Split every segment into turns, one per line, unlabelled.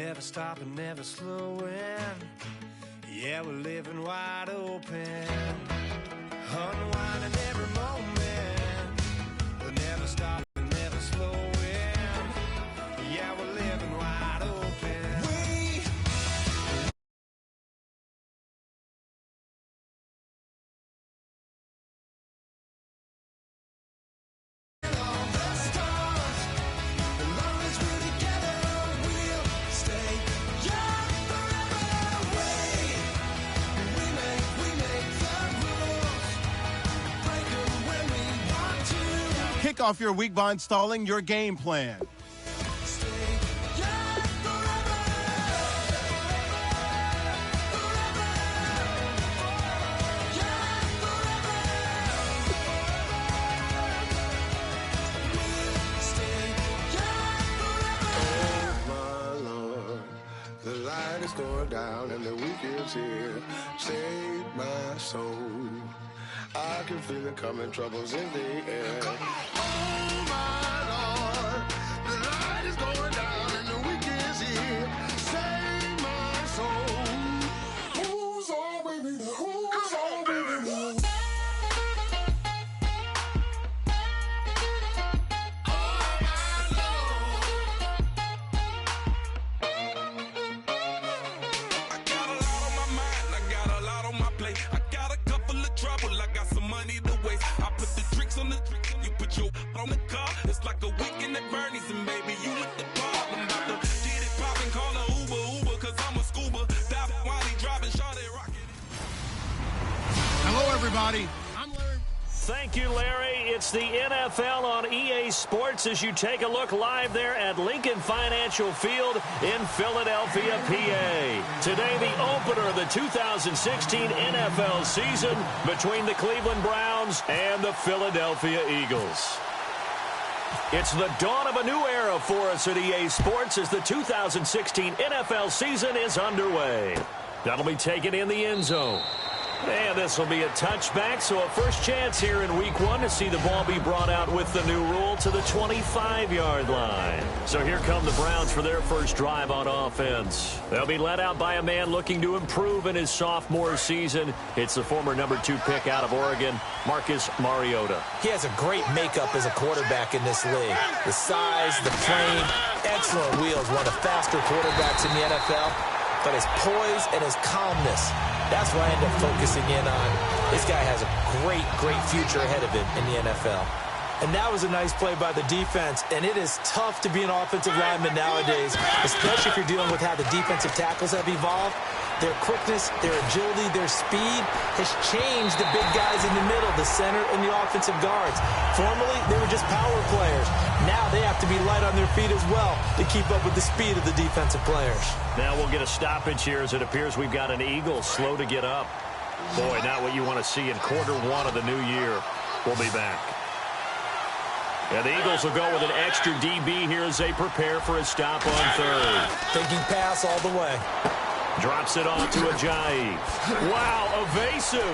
never stopping, never slowing. Yeah, we're living wide open, unwinding every moment. We'll never stop and never slowing. Yeah, we're living wide open.
Kick off your week by installing your game plan.
Going down and the week is here. Save my soul. I can feel it coming, troubles in the air. Oh my Lord, the light is going down and the week is here. Save my soul. Who's all with me? Who's all with me?
On the car, it's like a weekend at Bernie's, and baby, you look the part. I'm about to get it poppin', call a Uber, cause I'm a scuba. Dive while he driving, shot it rocket.
Hello, everybody. I'm Larry.
Thank you, Larry. It's the NFL on EA Sports as you take a look live there at Lincoln Financial Field in Philadelphia, PA. Today, the opener of the 2016 NFL season between the Cleveland Browns and the Philadelphia Eagles. It's the dawn of a new era for us at EA Sports as the 2016 NFL season is underway. That'll be taken in the end zone. And this will be a touchback, so a first chance here in week one to see the ball be brought out with the new rule to the 25-yard line. So here come the Browns for their first drive on offense. They'll be led out by a man looking to improve in his sophomore season. It's the former number 2 pick out of Oregon, Marcus Mariota.
He has a great makeup as a quarterback in this league. The size, the frame, excellent wheels, one of the faster quarterbacks in the NFL. But his poise and his calmness, that's what I end up focusing in on. This guy has a great, great future ahead of him in the NFL.
And that was a nice play by the defense, and it is tough to be an offensive lineman nowadays, especially if you're dealing with how the defensive tackles have evolved. Their quickness, their agility, their speed has changed the big guys in the middle, the center, and the offensive guards. Formerly, they were just power players. Now they have to be light on their feet as well to keep up with the speed of the defensive players.
Now we'll get a stoppage here as it appears we've got an Eagle slow to get up. Boy, not what you want to see in quarter one of the new year. We'll be back. And the Eagles will go with an extra DB here as they prepare for a stop on third.
Thinking pass all the way.
Drops it off to Ajayi. Wow, evasive.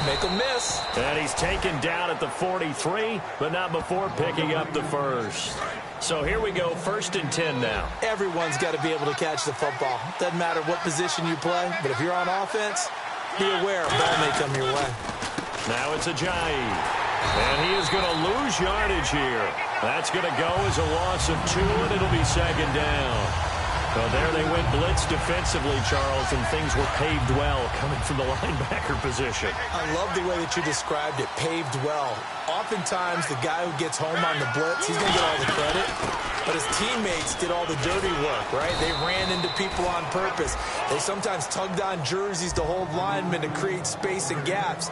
Make a miss.
And he's taken down at the 43, but not before picking up the first. So here we go, 1st and 10 now.
Everyone's got to be able to catch the football. Doesn't matter what position you play, but if you're on offense, be aware a ball may come your way.
Now it's Ajayi. And he is going to lose yardage here. That's going to go as a loss of 2, and it'll be 2nd down. So there they went blitz defensively, Charles, and things were paved well coming from the linebacker position.
I love the way that you described it, paved well. Oftentimes, the guy who gets home on the blitz, he's going to get all the credit. But his teammates did all the dirty work, right? They ran into people on purpose. They sometimes tugged on jerseys to hold linemen to create space and gaps.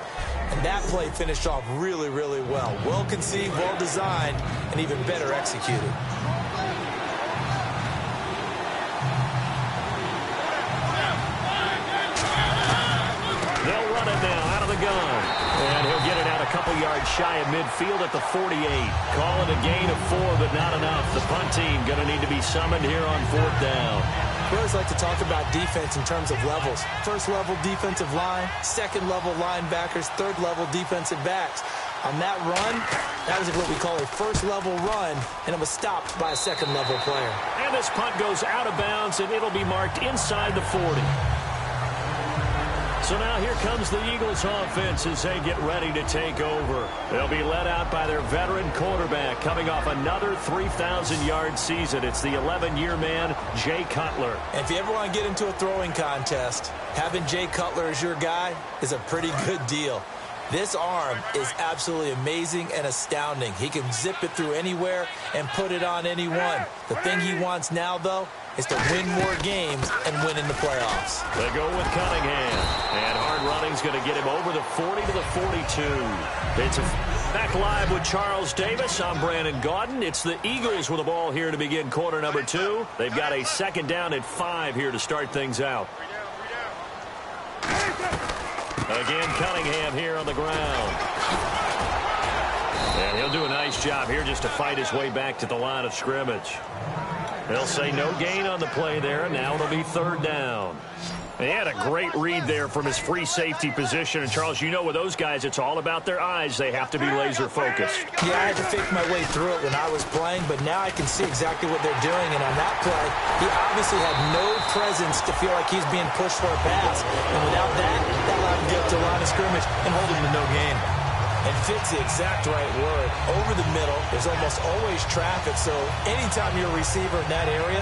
And that play finished off really, really well. Well conceived, well designed, and even better executed.
They'll run it now out of the gun. And he'll get it out a couple yards shy of midfield at the 48. Call it a gain of 4, but not enough. The punt team going to need to be summoned here on 4th down.
We always like to talk about defense in terms of levels. 1st level defensive line, 2nd level linebackers, 3rd level defensive backs. On that run, that was what we call a first-level run, and it was stopped by a second-level player.
And this punt goes out of bounds, and it'll be marked inside the 40. So now here comes the Eagles offense as they get ready to take over. They'll be led out by their veteran quarterback coming off another 3,000-yard season. It's the 11-year man, Jay Cutler.
And if you ever want to get into a throwing contest, having Jay Cutler as your guy is a pretty good deal. This arm is absolutely amazing and astounding. He can zip it through anywhere and put it on anyone. The thing he wants now, though, is to win more games and win in the playoffs.
They go with Cunningham. And hard running's going to get him over the 40 to the 42. It's back live with Charles Davis. I'm Brandon Gaudin. It's the Eagles with the ball here to begin quarter number 2. They've got a second down at 5 here to start things out. Again, Cunningham here on the ground. And he'll do a nice job here just to fight his way back to the line of scrimmage. They'll say no gain on the play there, and now it'll be third down. He had a great read there from his free safety position. And, Charles, you know with those guys, it's all about their eyes. They have to be laser-focused.
Yeah, I had to fake my way through it when I was playing, but now I can see exactly what they're doing. And on that play, he obviously had no presence to feel like he's being pushed for a pass. And without that allowed him to get to the line of scrimmage and hold him to no gain. And fit's the exact right word. Over the middle, there's almost always traffic, so anytime you're a receiver in that area,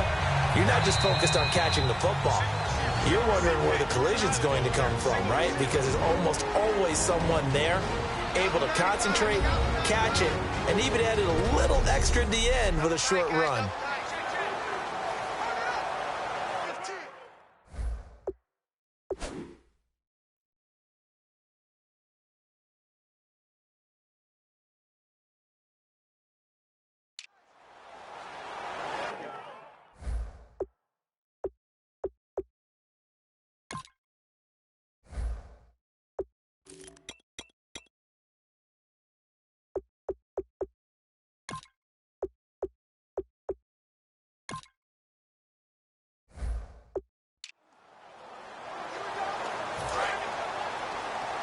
you're not just focused on catching the football. You're wondering where the collision's going to come from, right? Because there's almost always someone there able to concentrate, catch it, and even added a little extra at the end with a short run.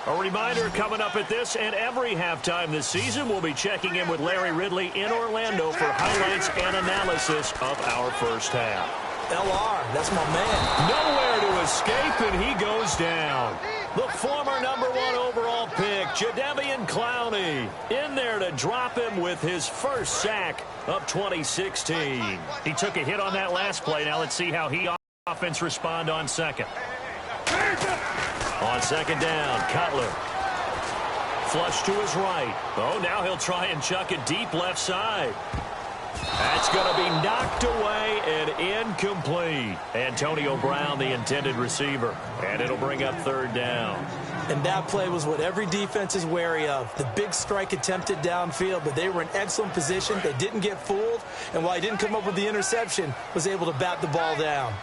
A reminder coming up at this and every halftime this season, we'll be checking in with Larry Ridley in Orlando for highlights and analysis of our first half.
LR, that's my man.
Nowhere to escape, and he goes down. The former number 1 overall pick, Jadeveon Clowney, in there to drop him with his first sack of 2016. He took a hit on that last play. Now let's see how he offense respond on second. On second down, Cutler. Flush to his right. Oh, now he'll try and chuck it deep left side. That's going to be knocked away and incomplete. Antonio Brown, the intended receiver. And it'll bring up third down.
And that play was what every defense is wary of. The big strike attempted downfield, but they were in excellent position. They didn't get fooled. And while he didn't come up with the interception, was able to bat the ball down.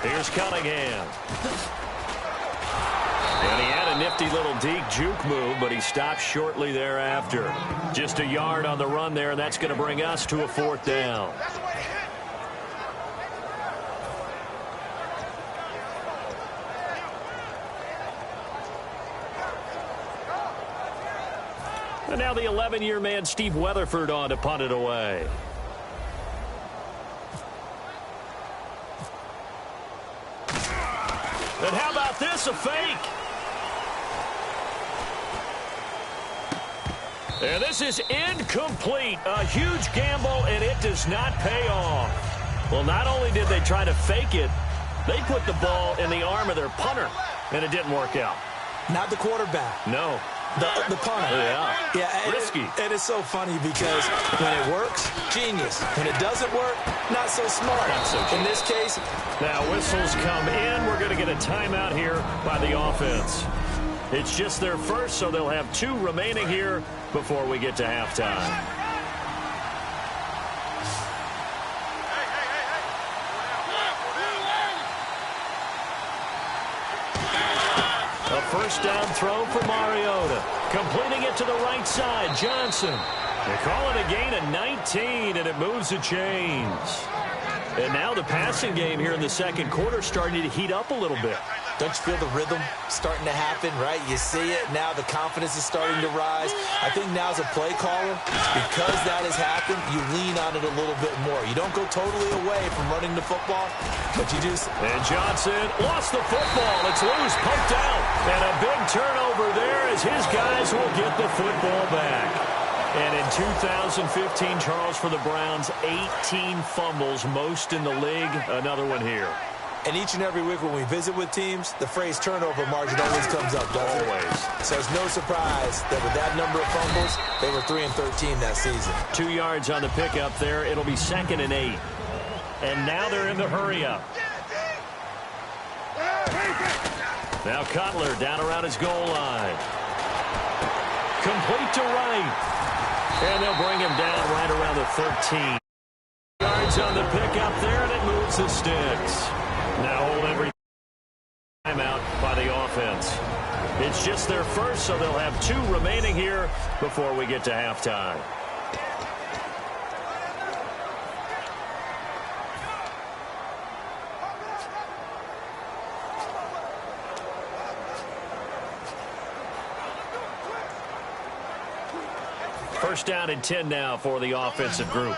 Here's Cunningham. And he had a nifty little deke juke move, but he stopped shortly thereafter. Just a yard on the run there, and that's going to bring us to a fourth down. And now the 11-year man, Steve Weatherford, on to punt it away. And how about this, a fake? And this is incomplete. A huge gamble, and it does not pay off. Well, not only did they try to fake it, they put the ball in the arm of their punter, and it didn't work out.
Not the quarterback.
No.
The punt.
Yeah, risky.
And it's so funny because when it works, genius. When it doesn't work, not so smart.
Not so
in this case.
Now whistles come in. We're going to get a timeout here by the offense. It's just their first, so they'll have 2 remaining here before we get to halftime. A first down throw for Mariota. Completing it to the right side, Johnson. They call it a gain of 19, and it moves the chains. And now the passing game here in the second quarter starting to heat up a little bit.
Don't you feel the rhythm starting to happen, right? You see it. Now the confidence is starting to rise. I think now as a play caller, because that has happened, you lean on it a little bit more. You don't go totally away from running the football, but you do.
And Johnson lost the football. It's loose, pumped out. And a big turnover there as his guys will get the football back. And in 2015, Charles, for the Browns, 18 fumbles, most in the league. Another one here.
And each and every week when we visit with teams, the phrase turnover margin always comes up, doesn't it?
Always.
So it's no surprise that with that number of fumbles, they were 3-13 that season.
2 yards on the pickup there. It'll be 2nd and 8. And now they're in the hurry-up. Now Cutler down around his goal line. Complete to right. And they'll bring him down right around the 13. Yards on the pickup there, and it moves the sticks. Now hold every timeout by the offense. It's just their first, so they'll have 2 remaining here before we get to halftime. First down and 10 now for the offensive group.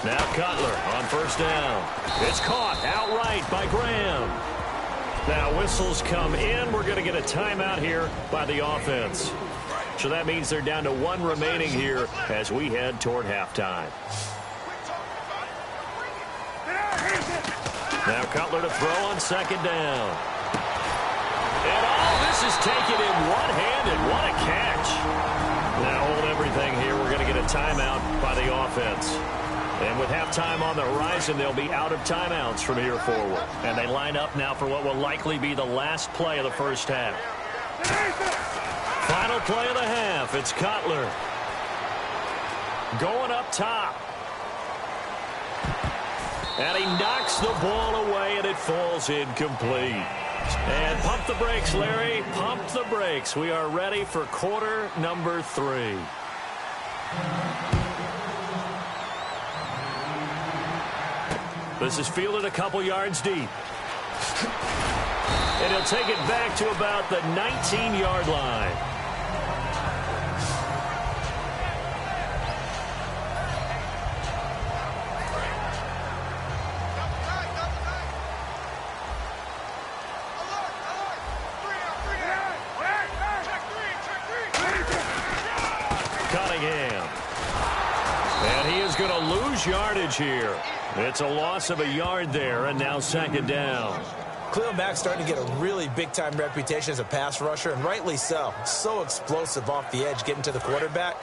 Now Cutler on first down. It's caught outright by Graham. Now whistles come in. We're going to get a timeout here by the offense. So that means they're down to 1 remaining here as we head toward halftime. Now Cutler to throw on second down. And all this is taken in one-handed. What a catch. Now hold everything here. We're going to get a timeout by the offense. And with halftime on the horizon, they'll be out of timeouts from here forward. And they line up now for what will likely be the last play of the first half. Final play of the half. It's Cutler. Going up top. And he knocks the ball away, and it falls incomplete. And pump the brakes, Larry. Pump the brakes. We are ready for quarter number 3. This is fielded a couple yards deep. And he'll take it back to about the 19-yard line. Cunningham. And he is going to lose yardage here. It's a loss of a yard there, and now second down.
Khalil Mack's starting to get a really big-time reputation as a pass rusher, and rightly so. So explosive off the edge getting to the quarterback.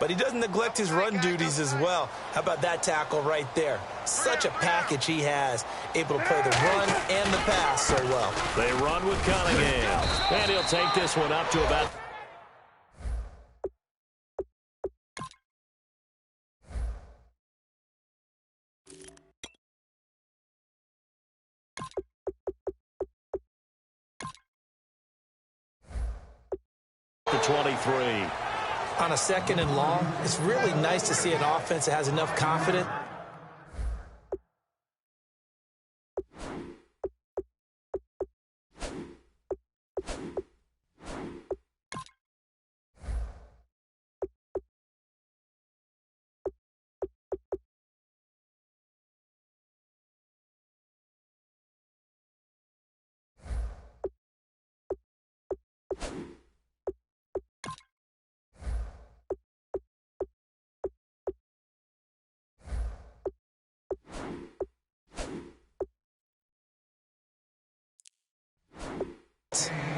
But he doesn't neglect his run duties as well. How about that tackle right there? Such a package he has, able to play the run and the pass so well.
They run with Cunningham, and he'll take this one up to about... the 23.
On a second and long, it's really nice to see an offense that has enough confidence.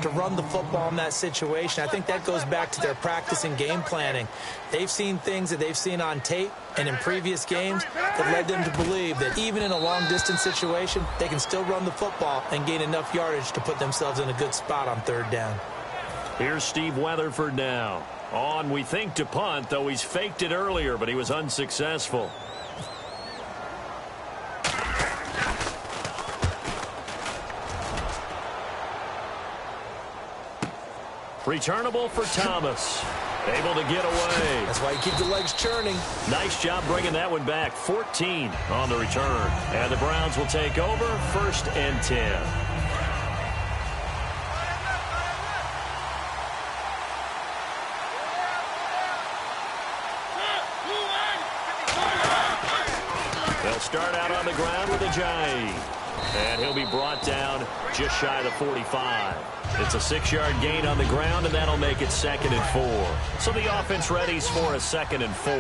to run the football in that situation. I think that goes back to their practice and game planning. They've seen things that they've seen on tape and in previous games that led them to believe that even in a long-distance situation, they can still run the football and gain enough yardage to put themselves in a good spot on third down.
Here's Steve Weatherford now. On, we think, to punt, though he's faked it earlier, but he was unsuccessful. Returnable for Thomas. Able to get away.
That's why you keep the legs churning.
Nice job bringing that one back. 14 on the return. And the Browns will take over 1st and 10. They'll start out on the ground with Ajayi. And he'll be brought down just shy of the 45. It's a 6-yard gain on the ground, and that'll make it 2nd and 4. So the offense readies for a 2nd and 4.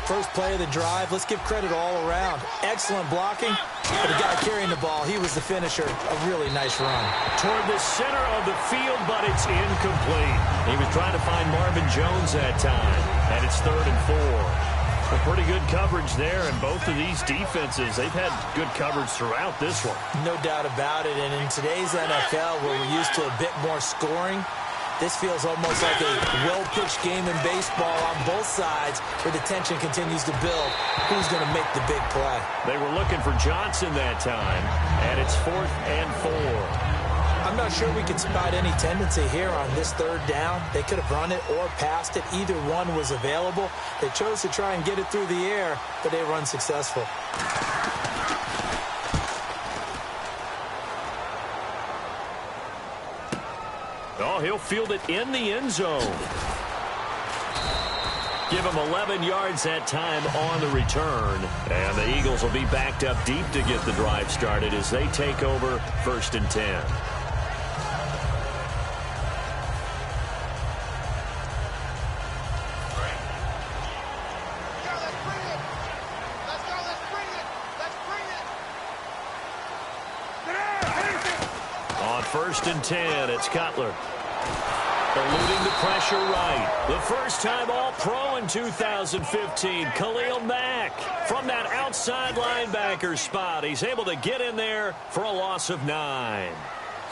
First play of the drive, let's give credit all around. Excellent blocking. But the guy carrying the ball, he was the finisher. A really nice run.
Toward the center of the field, but it's incomplete. He was trying to find Marvin Jones that time, and it's 3rd and 4. Well, pretty good coverage there, and both of these defenses, they've had good coverage throughout this one.
No doubt about it, and in today's NFL, where we're used to a bit more scoring, this feels almost like a well-pitched game in baseball on both sides, where the tension continues to build. Who's going to make the big play?
They were looking for Johnson that time, and it's 4th and 4.
I'm not sure we can spot any tendency here on this 3rd down. They could have run it or passed it. Either one was available. They chose to try and get it through the air, but they were unsuccessful.
Oh, he'll field it in the end zone. Give him 11 yards that time on the return. And the Eagles will be backed up deep to get the drive started as they take over 1st and 10. On 1st and 10, it's Cutler. Eluding the pressure right. The first time All-Pro in 2015, Khalil Mack. From that outside linebacker spot, he's able to get in there for a loss of 9.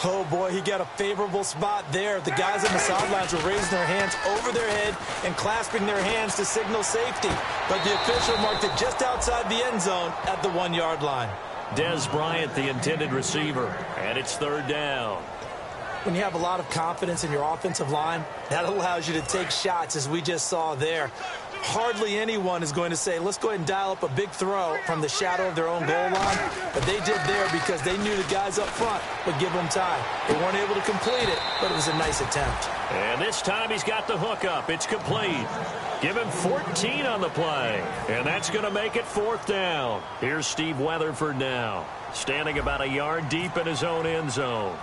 Oh, boy, he got a favorable spot there. The guys on the sidelines were raising their hands over their head and clasping their hands to signal safety. But the official marked it just outside the end zone at the 1-yard line.
Des Bryant, the intended receiver, and it's 3rd down.
When you have a lot of confidence in your offensive line, that allows you to take shots, as we just saw there. Hardly anyone is going to say, let's go ahead and dial up a big throw from the shadow of their own goal line. But they did there because they knew the guys up front would give them time. They weren't able to complete it, but it was a nice attempt.
And this time he's got the hook up. It's complete. Give him 14 on the play. And that's going to make it 4th down. Here's Steve Weatherford now, standing about a yard deep in his own end zone.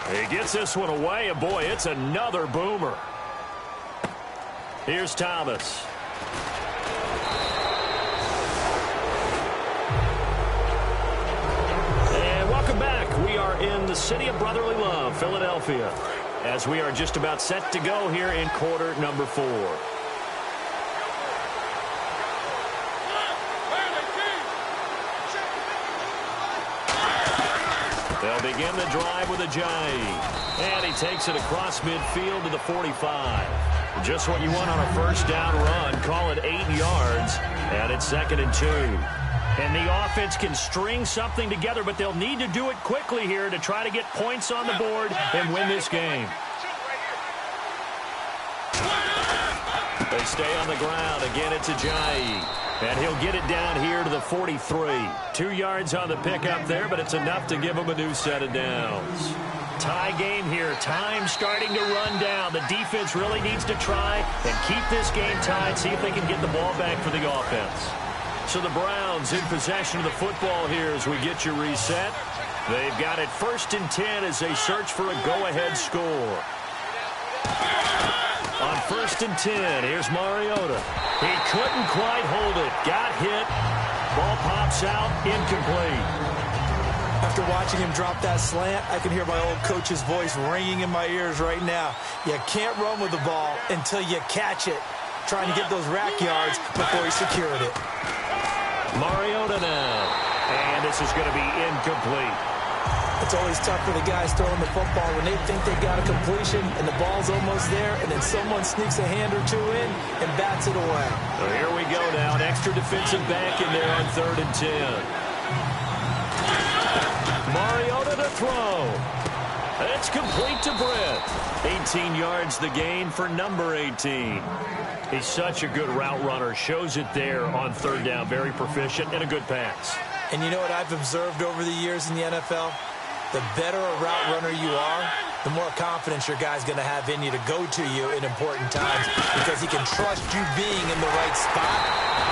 He gets this one away, and boy, it's another boomer. Here's Thomas. And welcome back. We are in the city of brotherly love, Philadelphia, as we are just about set to go here in quarter number 4. They'll begin the drive with Ajayi. And he takes it across midfield to the 45. Just what you want on a first down run. Call it 8 yards. And it's 2nd and 2. And the offense can string something together, but they'll need to do it quickly here to try to get points on the board and win this game. They stay on the ground. Again, it's Ajayi. And he'll get it down here to the 43. 2 yards on the pickup there, but it's enough to give him a new set of downs. Tie game here. Time starting to run down. The defense really needs to try and keep this game tied, see if they can get the ball back for the offense. So the Browns in possession of the football here as we get you reset. They've got it 1st and 10 as they search for a go-ahead score. On 1st and 10, here's Mariota. He couldn't quite hold it. Got hit. Ball pops out. Incomplete.
After watching him drop that slant, I can hear my old coach's voice ringing in my ears right now. You can't run with the ball until you catch it. Trying to get those rack yards before he secured it.
Mariota now. And this is going to be incomplete.
It's always tough for the guys throwing the football when they think they got a completion and the ball's almost there, and then someone sneaks a hand or two in and bats it away.
So here we go now. An extra defensive back in there on 3rd and 10. Mariota to throw. It's complete to Britt. 18 yards the gain for number 18. He's such a good route runner. Shows it there on 3rd down. Very proficient and a good pass.
And you know what I've observed over the years in the NFL? The better a route runner you are, the more confidence your guy's going to have in you to go to you in important times because he can trust you being in the right spot,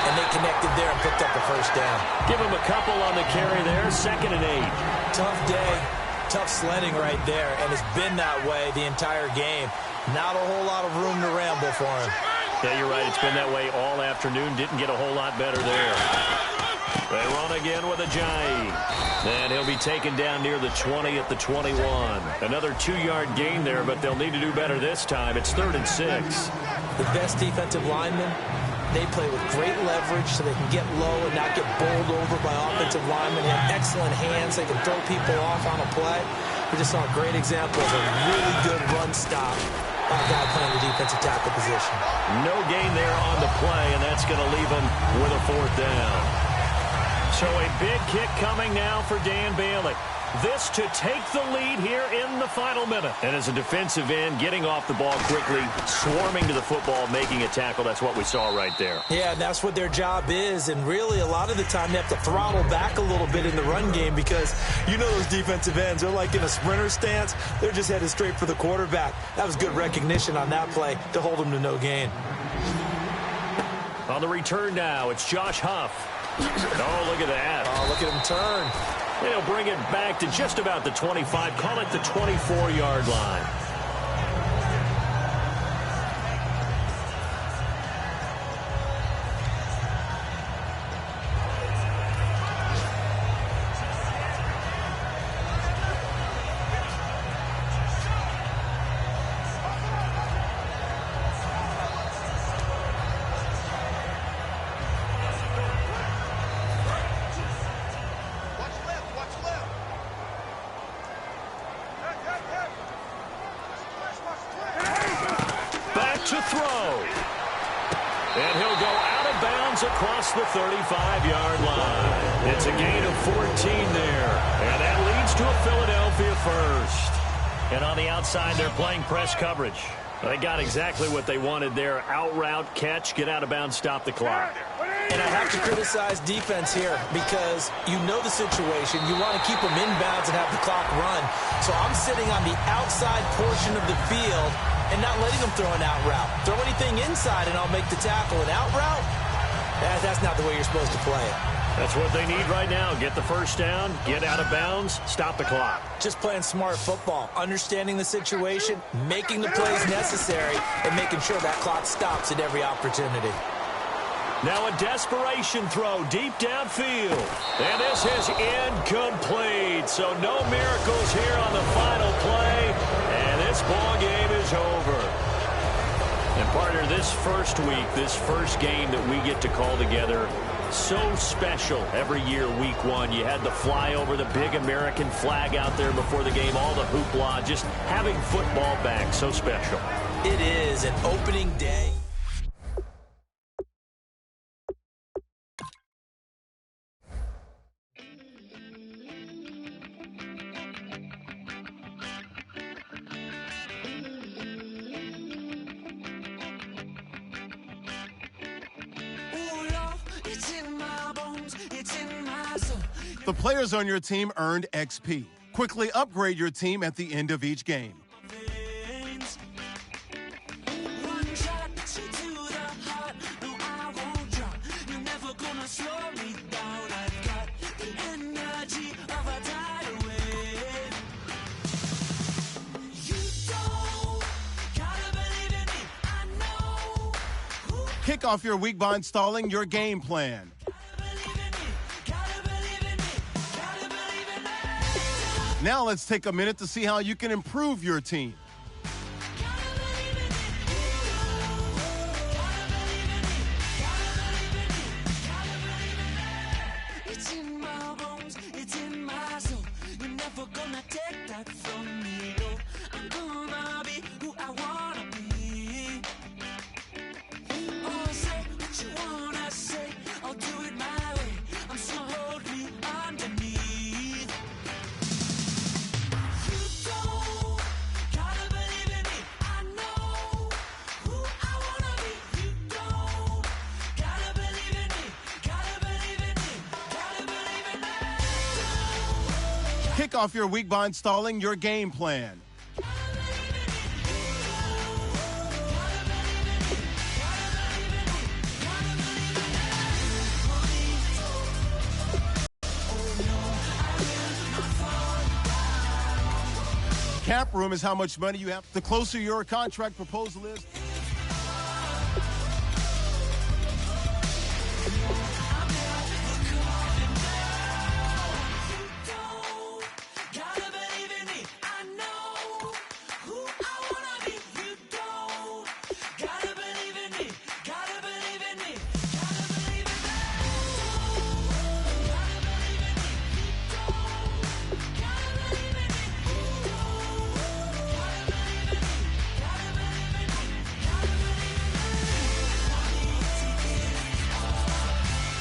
and they connected there and picked up the 1st down.
Give him a couple on the carry there, 2nd and 8.
Tough day, tough sledding right there, and it's been that way the entire game. Not a whole lot of room to ramble for him.
Yeah, you're right. It's been that way all afternoon. Didn't get a whole lot better there. They run again with Ajayi. And he'll be taken down near the 20 at the 21. Another 2-yard gain there, but they'll need to do better this time. It's 3rd and 6.
The best defensive linemen, they play with great leverage so they can get low and not get bowled over by offensive linemen. They have excellent hands. They can throw people off on a play. We just saw a great example of a really good run stop by a guy playing the defensive tackle position.
No gain there on the play, and that's going to leave him with a 4th down. So a big kick coming now for Dan Bailey. This to take the lead here in the final minute. And as a defensive end, getting off the ball quickly, swarming to the football, making a tackle. That's what we saw right there.
Yeah, and that's what their job is. And really, a lot of the time, they have to throttle back a little bit in the run game because you know those defensive ends, they're like in a sprinter stance. They're just headed straight for the quarterback. That was good recognition on that play to hold him to no gain.
On the return now, it's Josh Huff. Oh, look at that.
Oh, look at him turn.
They'll bring it back to just about the 25. Call it the 24-yard line. To throw. And he'll go out of bounds across the 35-yard line. It's a gain of 14 there. And that leads to a Philadelphia 1st. And on the outside, they're playing press coverage. They got exactly what they wanted there. Out route, catch, get out of bounds, stop the clock.
And I have to criticize defense here because you know the situation. You want to keep them inbounds and have the clock run. So I'm sitting on the outside portion of the field and not letting them throw an out route. Throw anything inside and I'll make the tackle. An out route? That's not the way you're supposed to play it.
That's what they need right now. Get the 1st down, get out of bounds, stop the clock.
Just playing smart football, understanding the situation, making the plays necessary, and making sure that clock stops at every opportunity.
Now a desperation throw deep downfield. And this is incomplete. So no miracles here on the final play. And this ball game is over. And partner, this first week, this first game that we get to call together, so special every year, week 1. You had the flyover, the big American flag out there before the game, all the hoopla, just having football back, so special.
It is an opening day.
The players on your team earned XP. Quickly upgrade your team at the end of each game. Kick off your week by installing your game plan. Now let's take a minute to see how you can improve your team.
It's in my bones, it's in my soul. You're never gonna take that from me, no. I'm gonna be who I wanna be. Oh, say what you wanna say, I'll do it my way. I'm so hold me underneath. You don't gotta believe in me. I know who I wanna be. You don't gotta believe in me. Gotta believe in me. Gotta believe in me.
Kick off your week by installing your game plan. Cap room is how much money you have. The closer your contract proposal is,
Gotta believe in me. I know who I wanna be. You don't gotta believe in me. Gotta believe in me. Gotta believe in me. Gotta believe in me. Gotta believe in me. Gotta believe in me. Gotta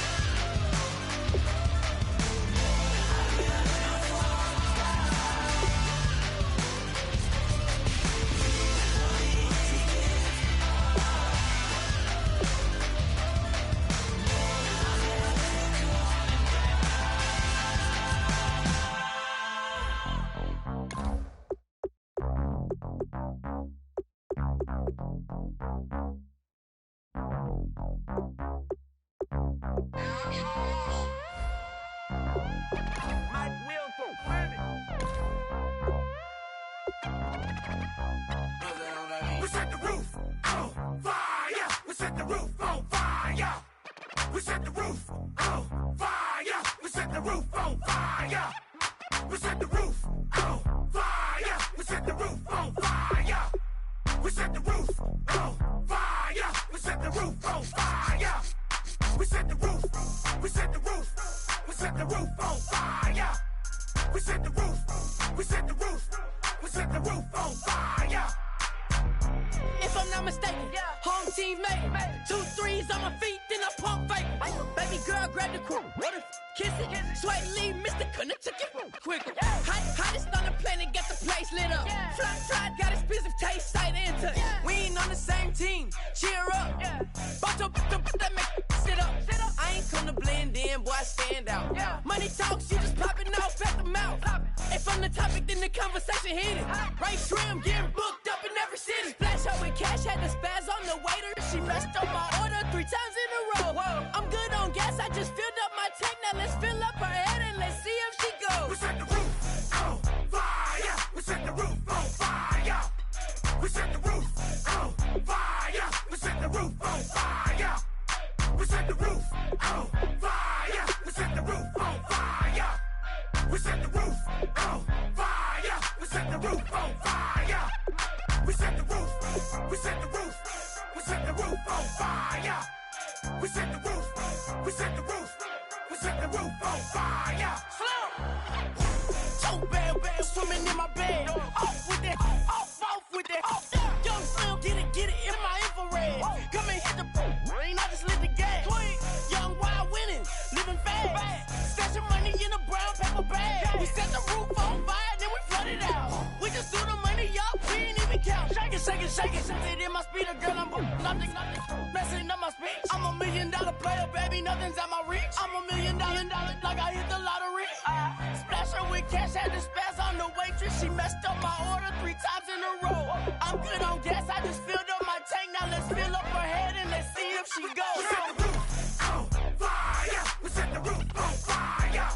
We set the roof on fire. We set the roof on fire. We set the roof on fire. We set the roof on fire. We set the roof on fire. We set the roof on fire. We set the roof on fire. We set the roof on fire. We set the roof. We set the roof. We set the roof on fire. We set the roof. We set the roof. We set the roof on fire.
If I'm not mistaken, home team made it. 2 3s on my feet, then I pump fake. Baby girl, grab the crew. Kiss it. Sweat leave, Mr. Couldn't took it quicker. Hottest on the planet, get the place lit up. Fly, got expensive taste, sight into it. We ain't on the same team. Cheer up. Bunch of that make sit up. I ain't come to blend in, boy, I stand out. Money talks, you just popping off at the mouth. If I'm the topic, then the conversation heated. Right trim, getting booked up in every city. Splash her with cash, had the spaz on the waiter. She messed up my order 3 times in a row. I'm good on gas, I just filled up my tank. Now let's fill up her head and let's see if she goes.
We set the roof on fire. We set the roof on fire. We set the roof on fire. We set the roof on fire. We set the roof on fire. We set the roof on fire. We set the roof on fire. We set the roof on fire. We set the roof. We set the roof. We set the roof on fire. We set the roof. We set the roof. We set the roof on fire.
So bad, swimming in my bed. Off with that, off with that. Young Slim, get it in my infrared. Come and hit the rain, I just lit the gas. Young wild winning, living fast. Stashing money in a brown paper bag. We set the roof on fire, then we flood it out. We just threw the money up, we ain't even count. Shake it, shake it, shake it. It in my speeder, girl, I'm nothing, messing up my speech. I'm $1 million player, baby, nothing's at my reach. I'm $1 million, like I hit the lottery. Splash her with cash, had the spaz on the waitress. She messed up my order 3 times in a row. I'm good on gas, I just filled up my tank. Now let's fill up her head and let's see if she goes.
We set the roof on fire. We set the roof on fire.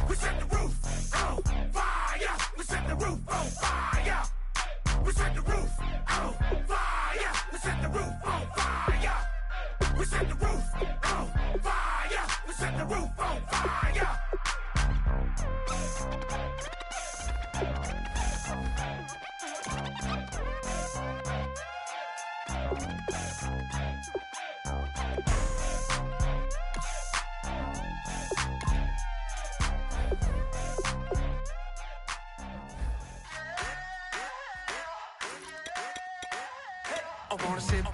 We set the roof on fire. We set the roof on fire. We set the roof on fire. We set the roof on fire. We set the roof on fire. We set the roof on fire.
wanna sit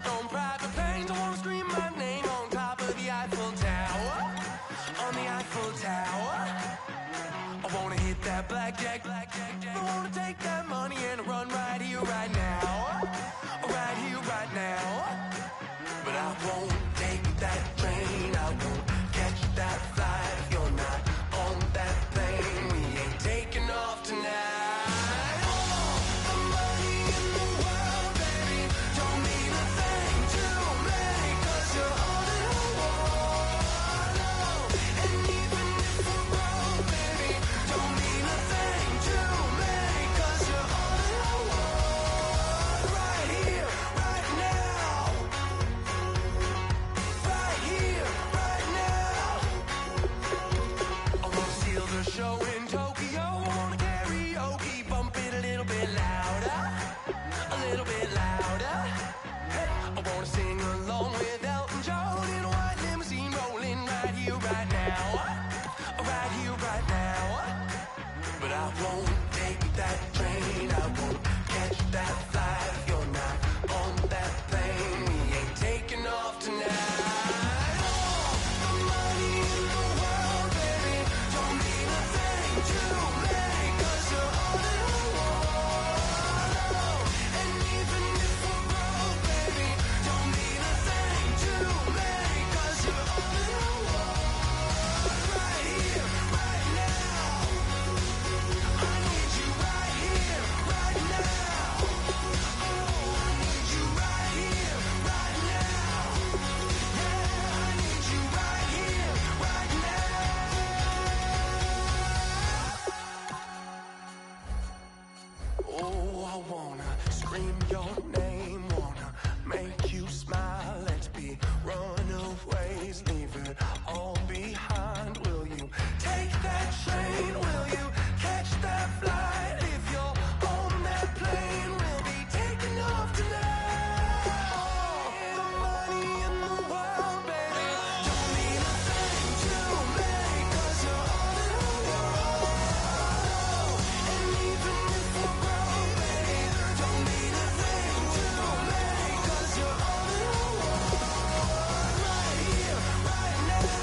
on private planes. I wanna scream my name on top of the Eiffel Tower. On the Eiffel Tower. I wanna hit that blackjack. I wanna take that money and run right here, right now. Right here, right now. But I won't take that train. I won't catch that flight if you're not on that plane. We ain't taking off tonight. All the money in the world, baby, don't mean a thing to me, 'cause you're all that I want. And even if we're broke, baby, don't mean a thing to me, 'cause you're all that I want. Right here, right now. Right here, right now. I wanna steal the show in Tokyo. I wanna karaoke, bump it a little bit louder. A little bit louder. Hey, I wanna sing along with Elton John in a white limousine rolling right here, right now. Right here, right now. But I won't take that train. I won't catch that flight if you're not on that plane. We ain't taking off tonight. All the money in the world, baby, don't mean a thing to me, 'cause you're all that I want. And even if we're broke, baby, don't mean a thing to me, 'cause you're all that I want. Right here, right now. I need you right here, right now. Oh, I need you right here, right now. Yeah, I need you right here, right now. Oh, I wanna scream your name, wanna make you smile. Let's be runaways, leave it all behind. Will you take that train? Will you catch that flight? If you're on that plane, we'll be taking off tonight. All the money in the world, baby, don't mean a thing to me, 'cause you're all that I want. And even if we're broke, baby, don't mean a thing to me, 'cause you're all that I want. Right here, right now.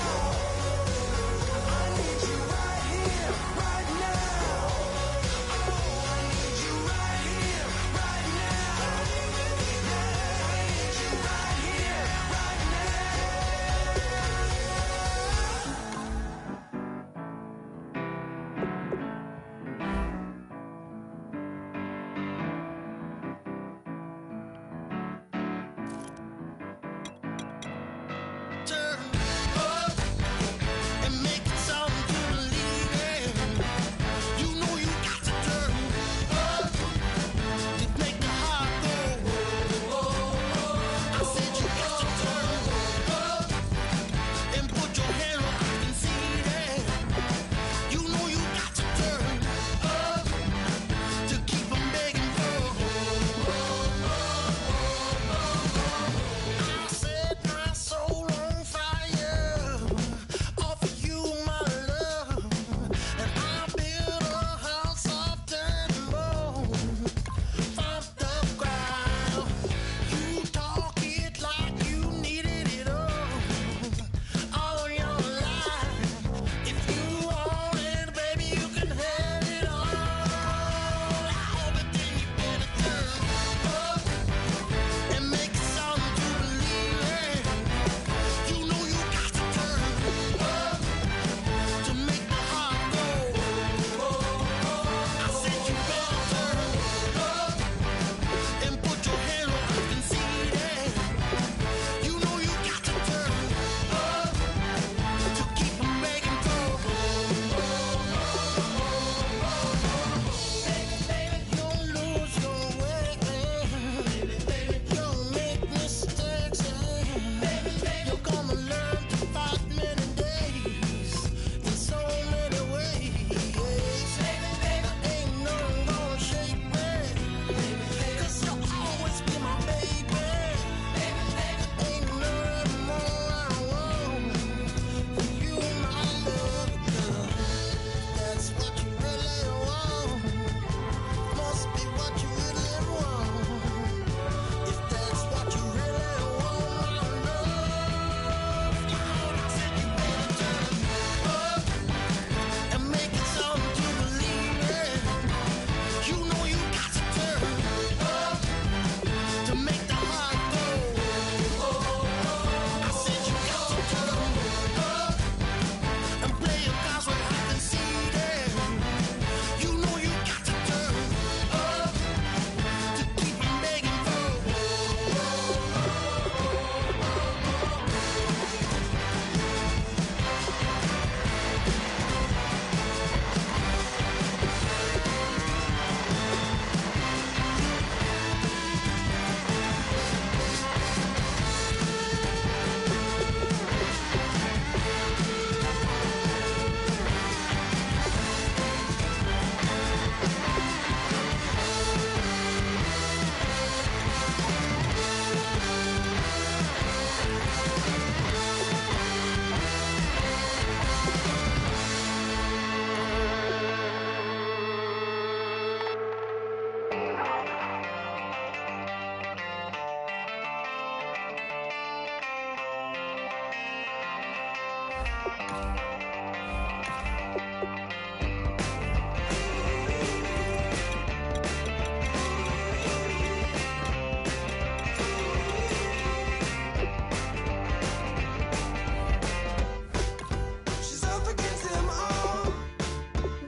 She's up against them all,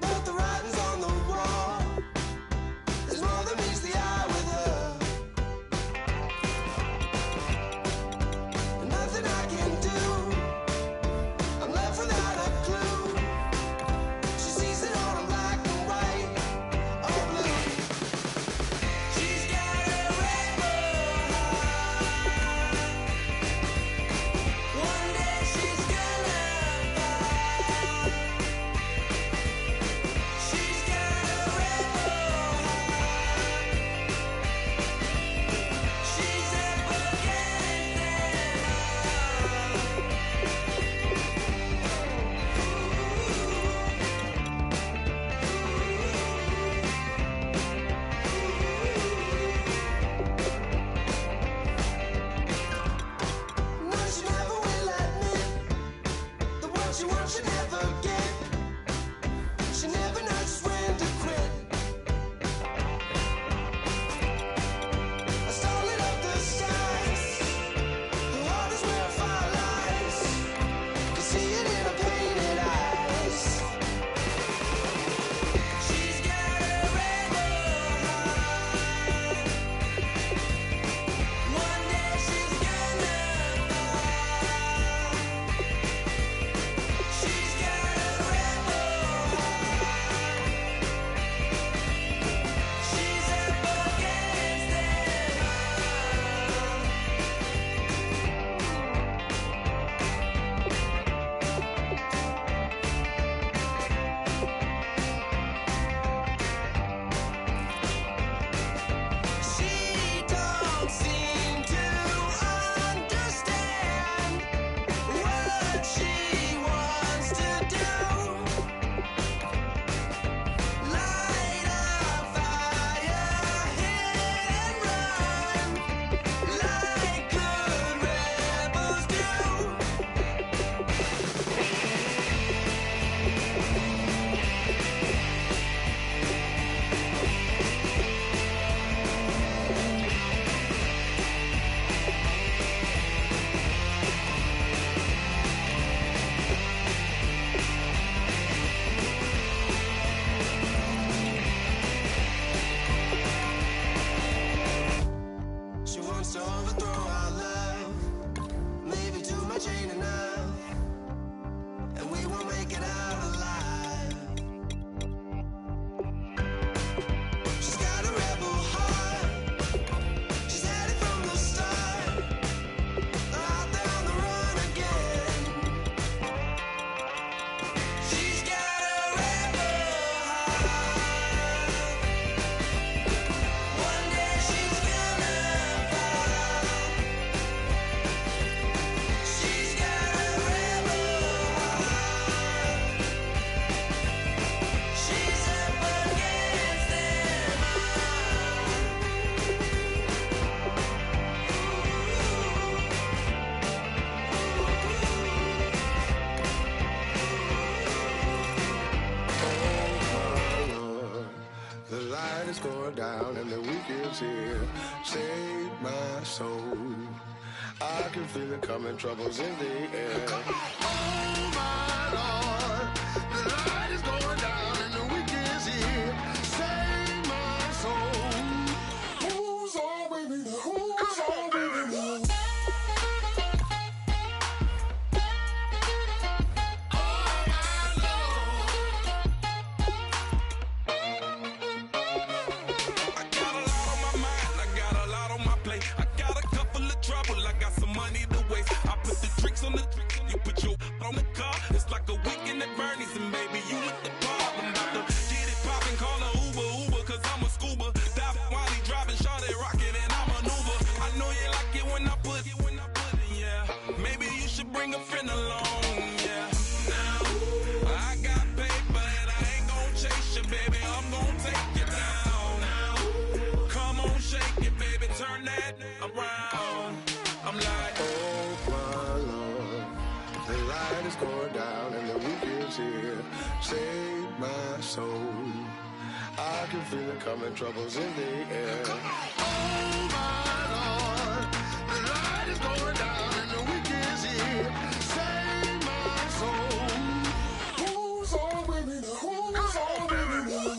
but the writing's on the wall. There's more than meets the eye with her. Nothing I can do, I'm left without a clue. She sees it all in black and white or blue. She's got a rebel heart. One day she's gonna fight. She's got a rebel heart. She's up against them all. No, she never will admit that what she wants she never get. She never knows just when to quit. I stole it up the skies. Her heart is where fire lies. Can see it in her painted eyes. She's got a rebel heart. One day she's gonna fight. She's got a rebel heart. She's up against them all. She don't seem to understand what she wants to do. Light a fire, hit and run, like good rebels do. She wants to overthrow our love. Maybe too much ain't enough, and we won't make it out alive. She's got a rebel heart. She's had it from the start. Out there on the run again. She's got a rebel heart. One day she's gonna fight. She's got a rebel heart. She's up against them all. The light is going down and the weekend's here. Save my soul. I can feel it coming, troubles in the air. Oh my Lord, the light is going down and the weekend's here. Save my soul. Who's all with me? Who's all with me?
I got a lot on my mind, I got a lot on my plate. I got a couple of trouble, I got some money to waste. I put the tricks on the you put your on the car. It's like a weekend at Bernie's, and baby, you with the problem. About to get it poppin', call a Uber, cause I'm a scuba. Dive while he driving, shot it, rockin', and I maneuver. I know you like it when I put it, yeah. Maybe you should bring a friend along, yeah. Now, I got paper and I ain't gon' chase you, baby. I'm gon' take you down. Now, come on, shake it, baby. Turn that around. I'm like,
Oh my Lord, the light is going down and the weekend's here. Save my soul. I can feel it coming, troubles in the air. Oh my Lord, the light is going down and the weekend's here. Save my soul. Who's on with me now? Who's on with me now?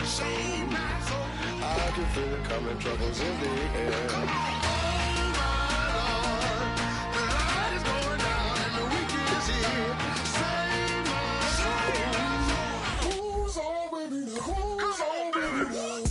Save my soul. I can feel it coming, troubles in the air. Oh my Lord, the light is going down and the weekend's here. Save my soul. Who's on with me now? Who's on with me now?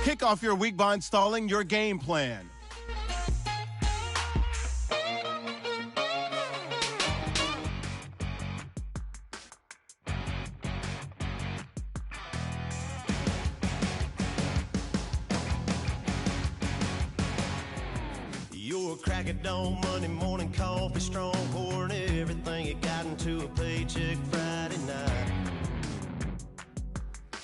Kick off your week by installing your game plan.
You're a crack at dawn, Monday morning coffee, strong, pouring everything you got into a paycheck Friday night.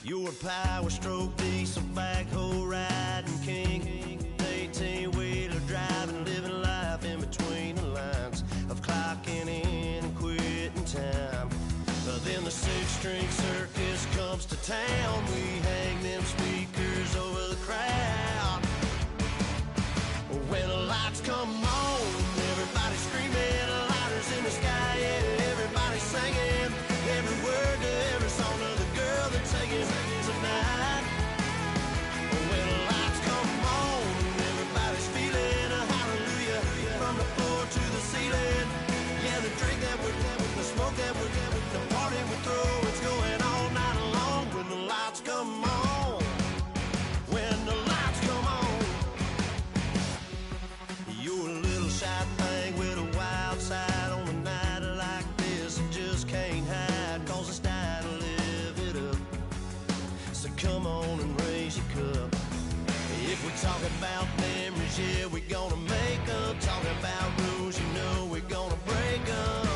You're a power stroke, diesel backhoe riding king, 18-wheeler driving, living life in between the lines of clocking in and quitting time. Then the six-string circus comes to town. We hang them speakers over the crowd. When the lights come on, everybody screaming, lighters in the sky, yeah, everybody singing every word to every song of the girl they're taking tonight. When the lights come on, everybody's feeling a hallelujah from the floor to the ceiling. Yeah, the drink that we're the smoke that we're the party we throw, it's going all night long. When the lights come on, when the lights come on. You're a little shy thing with a wild side on a night like this. You just can't hide, cause it's time to live it up. So come on and raise your cup. If we talk about memories, yeah, we're gonna make them. Talking about rules, you know we're gonna break them.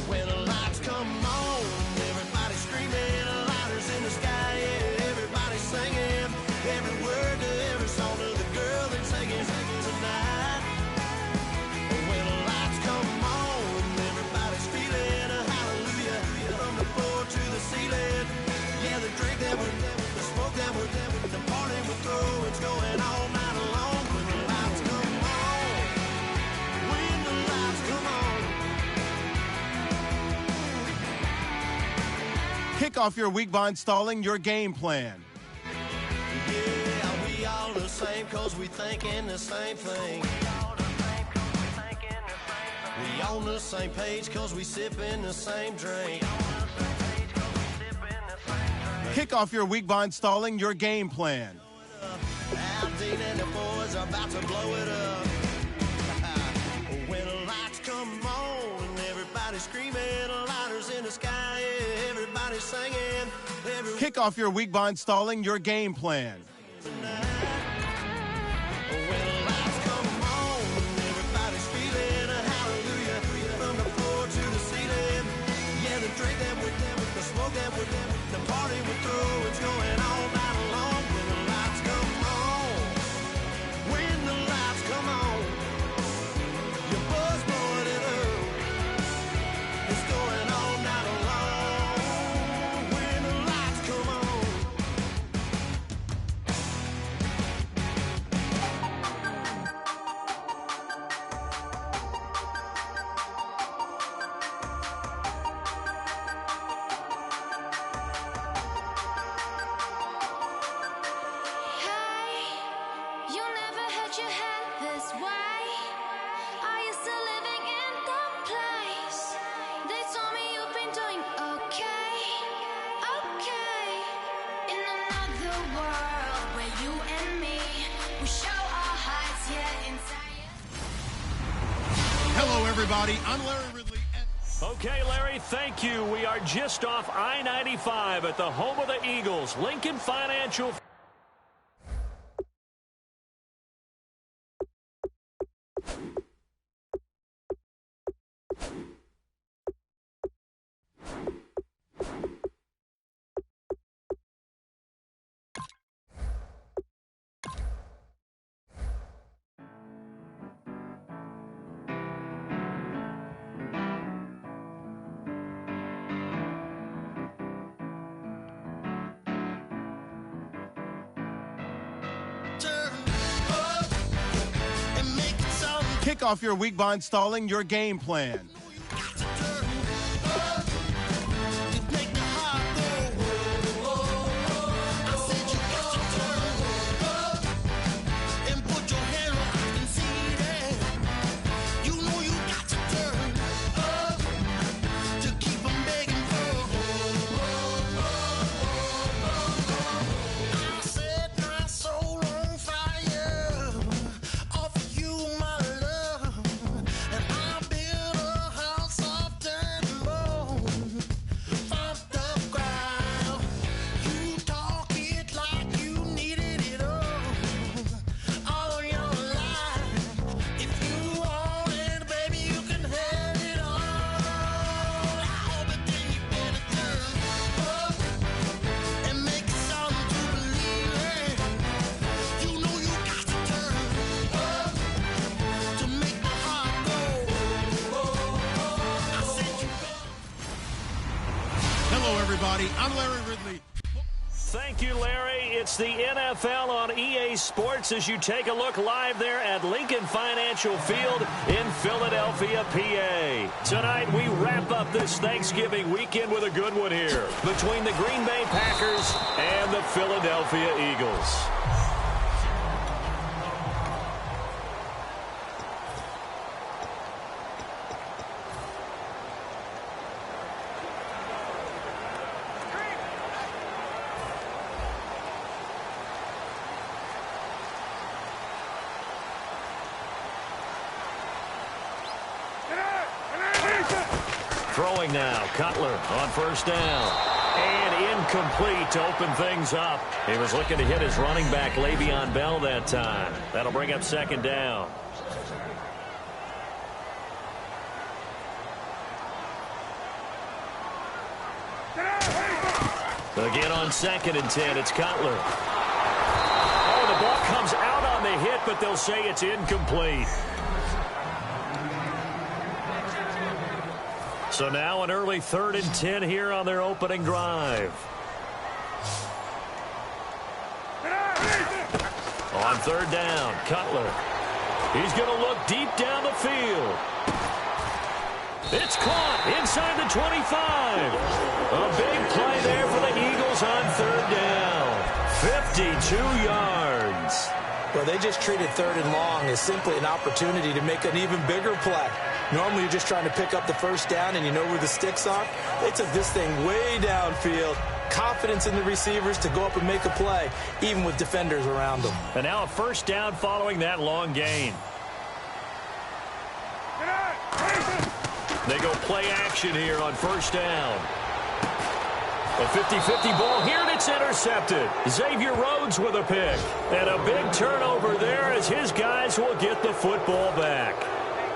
When the lights come on, everybody screaming, lighters in the sky, yeah, everybody singing every word to every song of the girl they're taking tonight. When the lights come on, everybody's feeling a hallelujah from the floor to the ceiling. Yeah, the drink that we're the smoke that we're the party we throw, it's going all night long. When the lights come on, when the lights come on.
Kick off your week by installing your game plan.
Yeah, we all the same cause we thinking the same thing. We on the same page cause we sipping the same drink.
Kick off your week by installing your game plan.
Aldine and the boys are about to blow it up. When the lights come on, everybody screaming, lighters in the sky, yeah, everybody singing.
Kick off your week by installing your game plan.
When the lights come on, everybody's feeling a hallelujah from the floor to the ceiling.
Hello, everybody. I'm Larry Ridley.
Okay, Larry, thank you. We are just off I-95 at the home of the Eagles, Lincoln Financial.
Kick off your week by installing your game plan. Everybody, I'm Larry Ridley.
Thank you, Larry. It's the NFL on EA Sports as you take a look live there at Lincoln Financial Field in Philadelphia, PA. Tonight, we wrap up this Thanksgiving weekend with a good one here between the Green Bay Packers and the Philadelphia Eagles. Throwing now, Cutler on first down. And incomplete to open things up. He was looking to hit his running back, Le'Veon Bell, that time. That'll bring up second down. Again on 2nd and 10, it's Cutler. Oh, the ball comes out on the hit, but they'll say it's incomplete. So now an early 3rd and 10 here on their opening drive. On 3rd down, Cutler. He's going to look deep down the field. It's caught inside the 25. A big play there for the Eagles on 3rd down. 52 yards.
Well, they just treated 3rd and long as simply an opportunity to make an even bigger play. Normally, you're just trying to pick up the first down and you know where the sticks are. They took this thing way downfield. Confidence in the receivers to go up and make a play, even with defenders around them.
And now a first down following that long gain. They go play action here on first down. A 50-50 ball here, and it's intercepted. Xavier Rhodes with a pick. And a big turnover there as his guys will get the football back.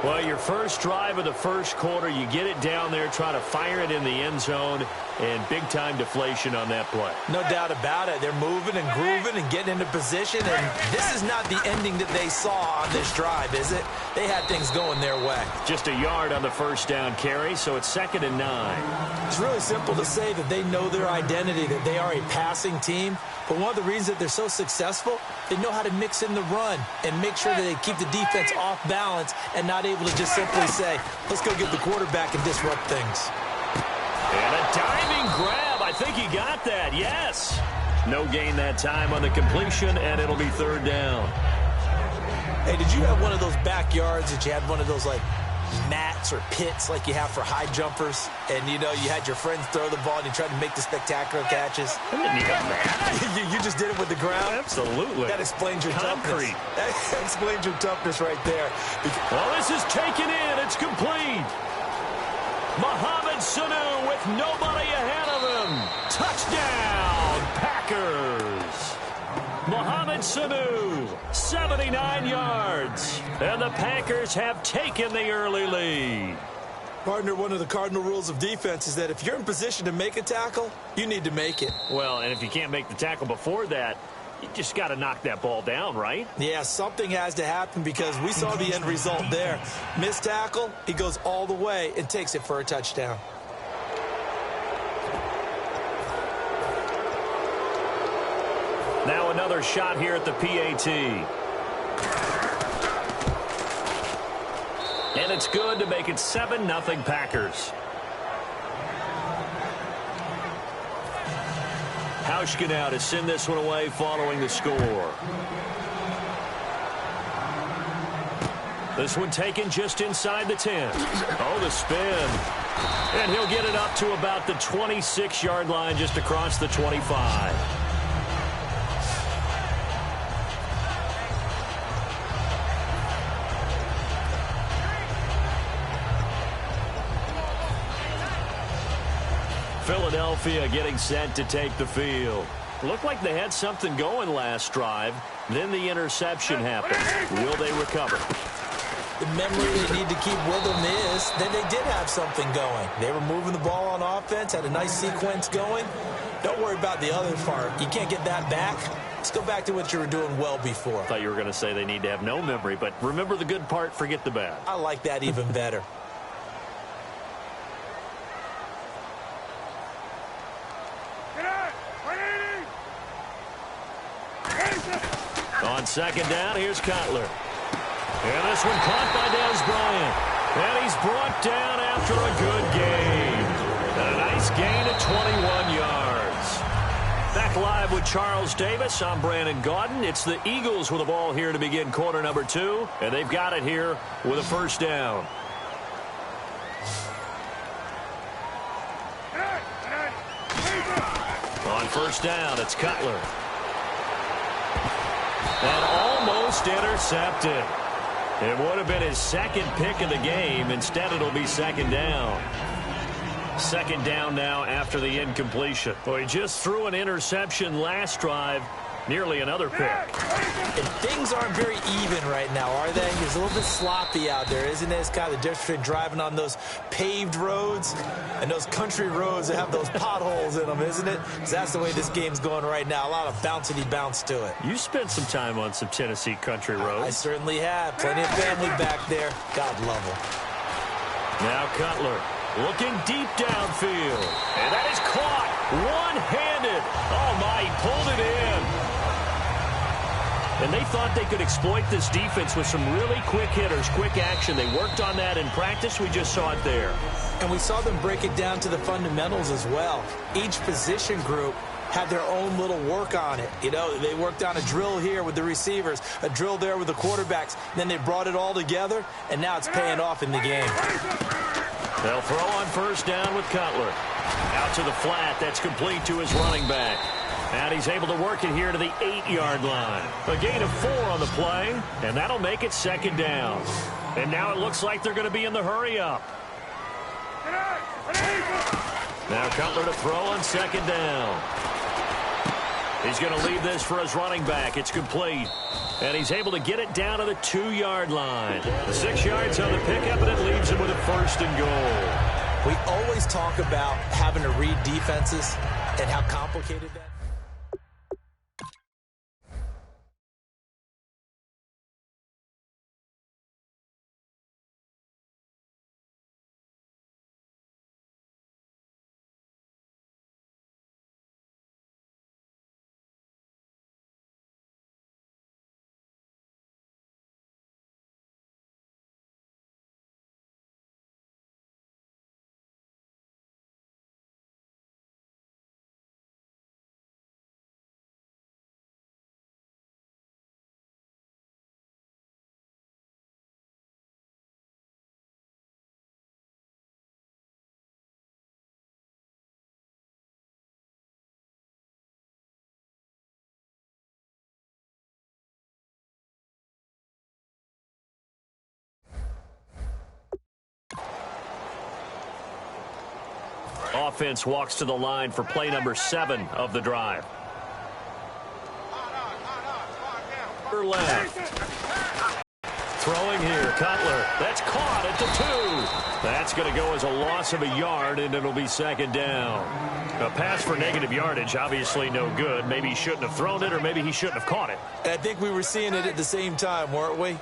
Well, your first drive of the first quarter, you get it down there, try to fire it in the end zone, and big-time deflation on that play.
No doubt about it. They're moving and grooving and getting into position, and this is not the ending that they saw on this drive, is it? They had things going their way.
Just a yard on the first down carry, so it's 2nd and 9.
It's really simple to say that they know their identity, that they are a passing team. But one of the reasons that they're so successful, they know how to mix in the run and make sure that they keep the defense off balance and not able to just simply say, let's go get the quarterback and disrupt things.
And a diving grab. I think he got that, yes. No gain that time on the completion, and it'll be 3rd down.
Hey, did you have one of those backyards that you had one of those, like, mats or pits like you have for high jumpers, and you know you had your friends throw the ball and you tried to make the spectacular catches?
I didn't need a mat.
you just did it with the ground?
Absolutely.
That explains your toughness. That explains your toughness right there.
Well, this is taken in. It's with nobody ahead of him. Touchdown, Packers. Mohamed Sanu, 79 yards. And the Packers have taken the early lead.
Partner, one of the cardinal rules of defense is that if you're in position to make a tackle, you need to make it.
Well, and if you can't make the tackle before that, you just got to knock that ball down, right?
Yeah, something has to happen because we saw the end result there. Missed tackle, he goes all the way and takes it for a touchdown.
Now another shot here at the PAT. And it's good to make it 7-0 Packers. Hauschka now to send this one away following the score. This one taken just inside the 10. Oh, the spin. And he'll get it up to about the 26-yard line just across the 25. Philadelphia getting set to take the field. Looked like they had something going last drive. Then the interception happened. Will they recover?
The memory they need to keep with them is that they did have something going. They were moving the ball on offense, had a nice sequence going. Don't worry about the other part. You can't get that back. Let's go back to what you were doing well before.
I thought you were going to say they need to have no memory, but remember the good part, forget the bad.
I like that even better.
On second down, here's Cutler. And this one caught by Dez Bryant. And he's brought down after a good gain. And a nice gain of 21 yards. Back live with Charles Davis. I'm Brandon Gaudin. It's the Eagles with the ball here to begin quarter number 2. And they've got it here with a first down. On first down, it's Cutler. And almost intercepted. It would have been his second pick of the game. Instead, it'll be second down. Second down now after the incompletion. Well, he just threw an interception last drive. Nearly another pick.
And things aren't very even right now, are they? It's a little bit sloppy out there, isn't it? It's kind of the difference between driving on those paved roads and those country roads that have those potholes in them, isn't it? Because that's the way this game's going right now. A lot of bouncy bounce to it.
You spent some time on some Tennessee country roads.
I certainly have. Plenty of family back there. God love them.
Now Cutler looking deep downfield. And that is caught one-handed. Oh, my, he pulled it in. And they thought they could exploit this defense with some really quick hitters, quick action. They worked on that in practice. We just saw it there.
And we saw them break it down to the fundamentals as well. Each position group had their own little work on it. You know, they worked on a drill here with the receivers, a drill there with the quarterbacks. Then they brought it all together, and now it's paying off in the game.
They'll throw on first down with Cutler. Out to the flat. That's complete to his running back. And he's able to work it here to the 8-yard line. A gain of 4 on the play, and that'll make it second down. And now it looks like they're going to be in the hurry-up. Now Cutler to throw on second down. He's going to leave this for his running back. It's complete. And he's able to get it down to the 2-yard line. 6 yards on the pickup, and it leaves him with a first and goal.
We always talk about having to read defenses and how complicated that is.
Offense walks to the line for play number 7 of the drive. Left. Throwing here, Cutler. That's caught at the 2. That's going to go as a loss of a yard, and it'll be second down. A pass for negative yardage, obviously no good. Maybe he shouldn't have thrown it, or maybe he shouldn't have caught it.
I think we were seeing it at the same time, weren't we?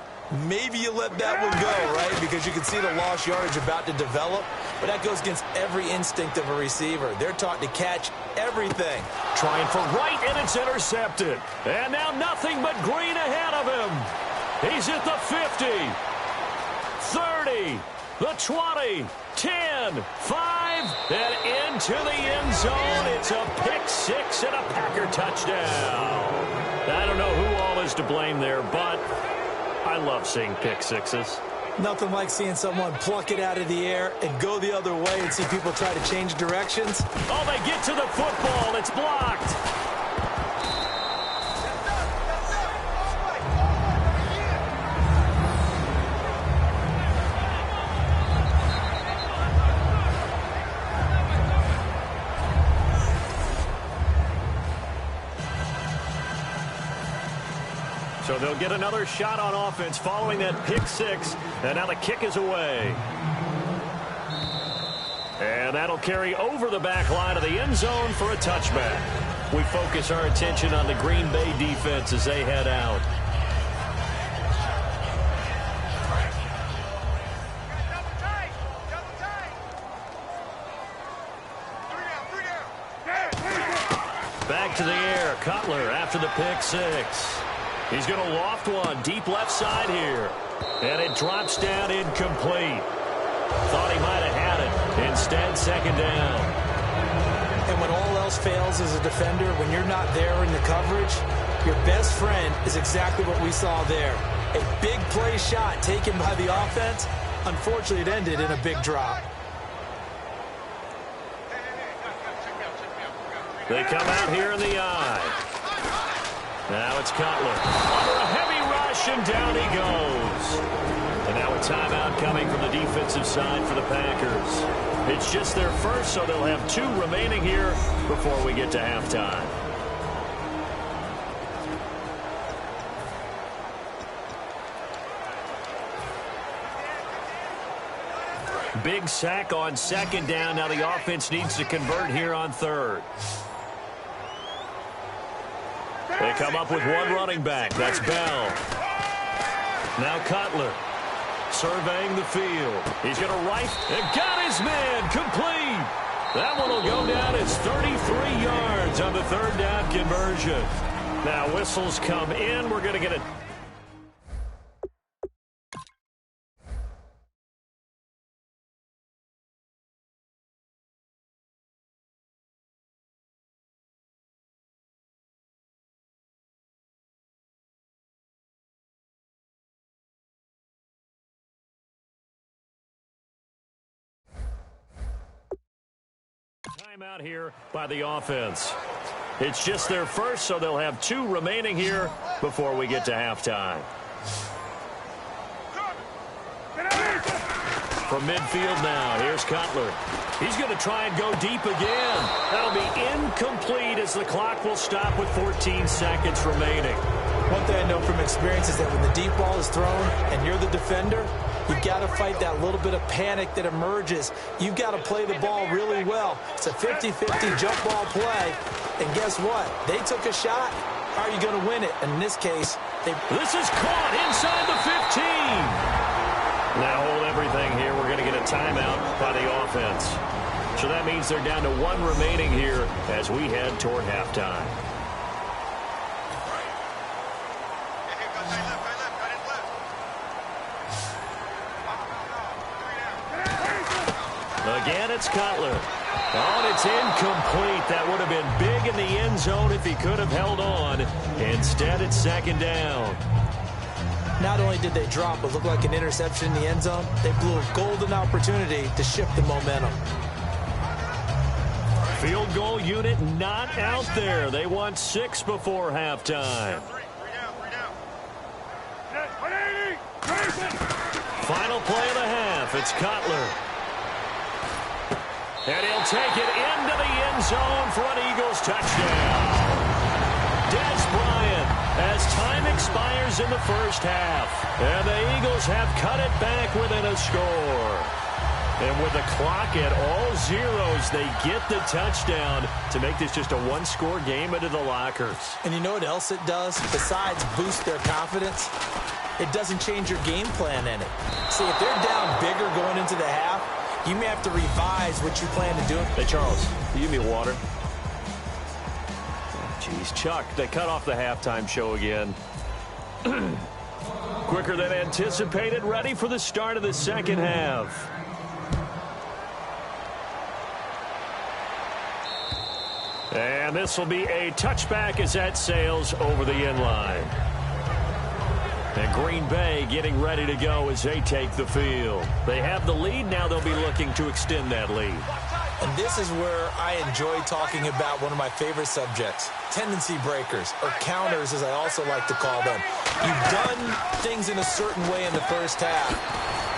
Maybe you let that one go, right? Because you can see the lost yardage about to develop. But that goes against every instinct of a receiver. They're taught to catch everything.
Trying for right, and it's intercepted. And now nothing but green ahead of him. He's at the 50, 30, the 20, 10, 5, and into the end zone. It's a pick 6 and a Packer touchdown. I don't know who all is to blame there, but I love seeing pick 6s.
Nothing like seeing someone pluck it out of the air and go the other way and see people try to change directions.
Oh, they get to the football. It's blocked. So they'll get another shot on offense following that pick 6, and now the kick is away. And that'll carry over the back line of the end zone for a touchback. We focus our attention on the Green Bay defense as they head out. Back to the air, Cutler after the pick 6. He's going to loft one deep left side here. And it drops down incomplete. Thought he might have had it. Instead, second down.
And when all else fails as a defender, when you're not there in the coverage, your best friend is exactly what we saw there. A big play shot taken by the offense. Unfortunately, it ended in a big drop.
They come out here in the eye. Now it's Cutler. Under a heavy rush, and down he goes. And now a timeout coming from the defensive side for the Packers. It's just their first, so they'll have 2 remaining here before we get to halftime. Big sack on second down. Now the offense needs to convert here on third. They come up with one running back. That's Bell. Now Cutler surveying the field. He's going to right and got his man complete. That one will go down as 33 yards on the third down conversion. Now whistles come in. We're going to get it. Timeout here by the offense. It's just their first, so they'll have 2 remaining here before we get to halftime. From midfield now, here's Cutler. He's going to try and go deep again. That'll be incomplete as the clock will stop with 14 seconds remaining.
One thing I know from experience is that when the deep ball is thrown and you're the defender, you've got to fight that little bit of panic that emerges. You've got to play the ball really well. It's a 50-50 jump ball play. And guess what? They took a shot. How are you going to win it? And in this case,
this is caught inside the 15. Now hold everything here. We're going to get a timeout by the offense. So that means they're down to 1 remaining here as we head toward halftime. Again, it's Cutler. Oh, and it's incomplete. That would have been big in the end zone if he could have held on. Instead, it's second down.
Not only did they drop what looked like an interception in the end zone, they blew a golden opportunity to shift the momentum.
Field goal unit not out there. They want 6 before halftime. Final play of the half. It's Cutler. And he'll take it into the end zone for an Eagles touchdown. Dez Bryant, as time expires in the first half. And the Eagles have cut it back within a score. And with the clock at all zeros, they get the touchdown to make this just a one-score game into the lockers.
And you know what else it does? Besides boost their confidence, it doesn't change your game plan any. See, if they're down bigger going into the half, you may have to revise what you plan to do.
Hey, Charles, can you give me water? Jeez, Chuck, they cut off the halftime show again. Quicker than anticipated, ready for the start of the second half. And this will be a touchback as that sails over the end line. And Green Bay getting ready to go as they take the field. They have the lead. Now they'll be looking to extend that lead.
And this is where I enjoy talking about one of my favorite subjects, tendency breakers, or counters as I also like to call them. You've done things in a certain way in the first half,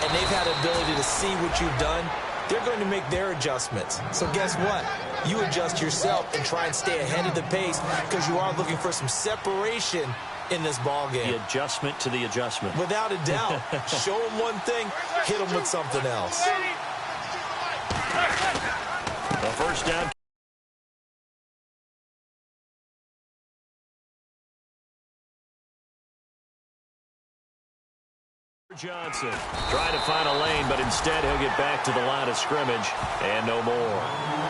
and they've had the ability to see what you've done. They're going to make their adjustments. So guess what? You adjust yourself and try and stay ahead of the pace because you are looking for some separation in this ball game.
The adjustment to the adjustment.
Without a doubt. Show them one thing, hit them with something else.
The first down. Johnson trying to find a lane, but instead he'll get back to the line of scrimmage and no more.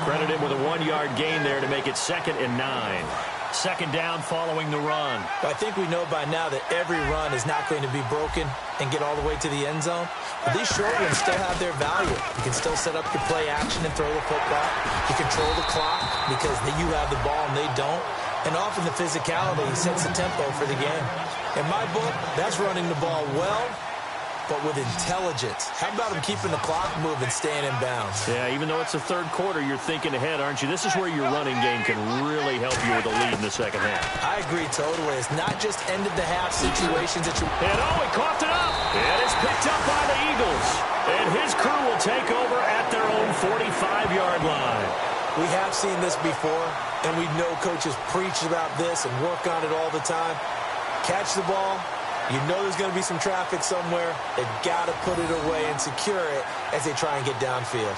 Credit him with a 1-yard gain there to make it 2nd and 9. Second down following the run.
I think we know by now that every run is not going to be broken and get all the way to the end zone. But these short ones still have their value. You can still set up your play action and throw the football. You control the clock because you have the ball and they don't. And often the physicality sets the tempo for the game. In my book, that's running the ball well, but with intelligence. How about him keeping the clock moving, staying in bounds?
Yeah, even though it's the third quarter, you're thinking ahead, aren't you? This is where your running game can really help you with a lead in the second half.
I agree totally. It's not just end-of-the-half situations that you...
And he coughed it up. And it's picked up by the Eagles. And his crew will take over at their own 45-yard line.
We have seen this before, and we know coaches preach about this and work on it all the time. Catch the ball. You know there's going to be some traffic somewhere. They've got to put it away and secure it as they try and get downfield.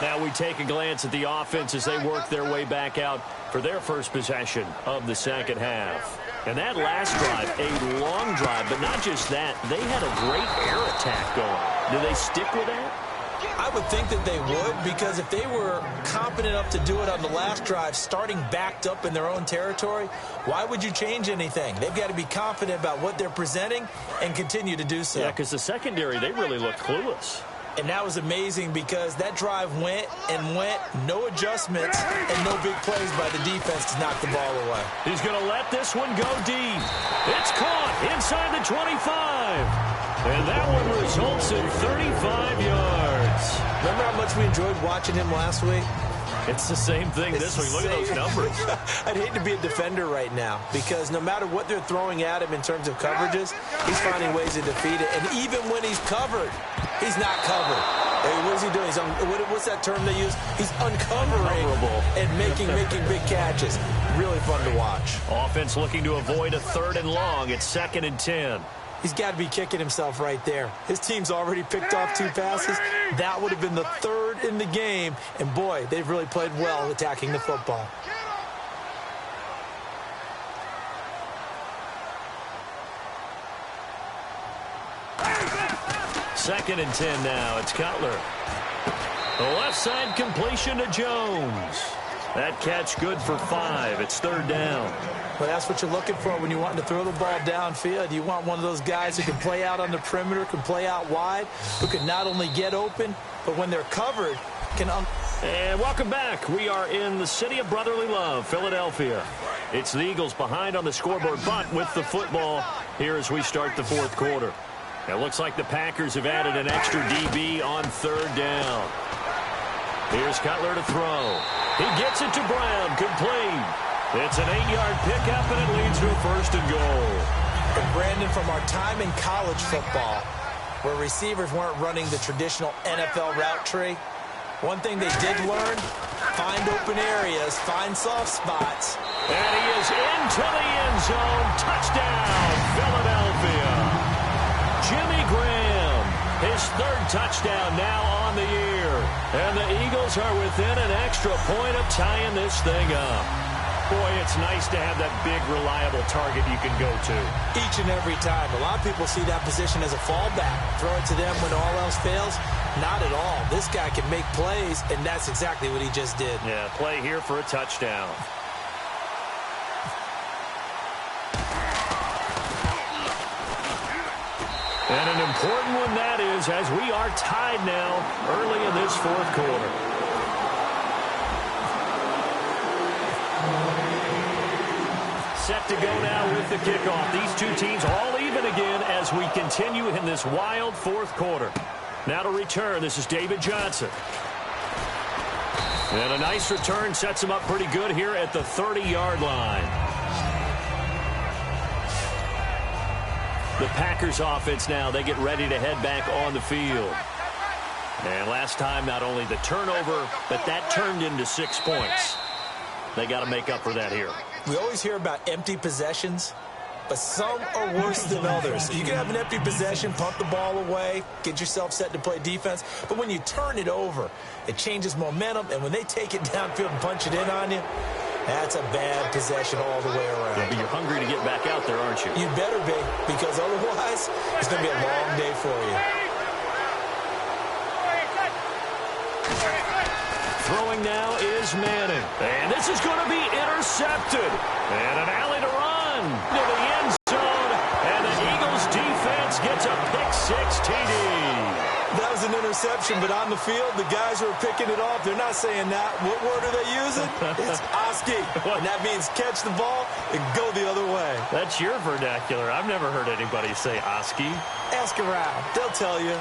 Now we take a glance at the offense as they work their way back out for their first possession of the second half. And that last drive, a long drive, but not just that. They had a great air attack going. Do they stick with that?
I would think that they would, because if they were competent enough to do it on the last drive, starting backed up in their own territory, why would you change anything? They've got to be confident about what they're presenting and continue to do so.
Yeah, because the secondary, they really looked clueless.
And that was amazing because that drive went and went, no adjustments, and no big plays by the defense to knock the ball away.
He's going to let this one go deep. It's caught inside the 25. And that one results in 35 yards.
Remember how much we enjoyed watching him last week?
It's the same thing this week. Look at those numbers.
I'd hate to be a defender right now because no matter what they're throwing at him in terms of coverages, he's finding ways to defeat it. And even when he's covered, he's not covered. Hey, what is he doing? What's that term they use? He's uncovering and making big catches. Really fun to watch.
Offense looking to avoid a 3rd and long. It's 2nd and 10.
He's got to be kicking himself right there. His team's already picked off 2 passes. That would have been the 3rd in the game. And, boy, they've really played well attacking the football.
Second and 10 now. It's Cutler. The left side completion to Jones. That catch good for 5. It's 3rd down.
Well, that's what you're looking for when you're wanting to throw the ball downfield. You want one of those guys who can play out on the perimeter, can play out wide, who can not only get open, but when they're covered, can...
And welcome back. We are in the city of brotherly love, Philadelphia. It's the Eagles behind on the scoreboard, but with the football here as we start the 4th quarter. It looks like the Packers have added an extra DB on 3rd down. Here's Cutler to throw. He gets it to Brown. Complete. It's an 8-yard pickup, and it leads to a 1st and goal.
And Brandon, from our time in college football, where receivers weren't running the traditional NFL route tree, one thing they did learn, find open areas, find soft spots.
And he is into the end zone. Touchdown, Philadelphia. Jimmy Graham, his third touchdown now on the year. And the Eagles are within an extra point of tying this thing up. Boy, it's nice to have that big, reliable target you can go to.
Each and every time. A lot of people see that position as a fallback. Throw it to them when all else fails. Not at all. This guy can make plays, and that's exactly what he just did.
Yeah, play here for a touchdown. And an important one that is, as we are tied now early in this fourth quarter. Set to go now with the kickoff. These two teams all even again as we continue in this wild fourth quarter. Now to return, this is David Johnson. And a nice return sets him up pretty good here at the 30-yard line. The Packers offense now, they get ready to head back on the field. And last time, not only the turnover, but that turned into 6 points. They got to make up for that here.
We always hear about empty possessions, but some are worse than others. You can have an empty possession, pump the ball away, get yourself set to play defense, but when you turn it over, it changes momentum, and when they take it downfield and punch it in on you, that's a bad possession all the way around.
Yeah, but you're hungry to get back out there, aren't you?
You better be, because otherwise, it's going to be a long day for you.
Throwing now is Manning. And this is going to be intercepted. And an alley to run to the end zone. And the Eagles defense gets a pick-6 TD.
That was an interception, but on the field, the guys who are picking it off, they're not saying that. What word are they using? It's Oski. And that means catch the ball and go the other way.
That's your vernacular. I've never heard anybody say Oski.
Ask around. They'll tell you.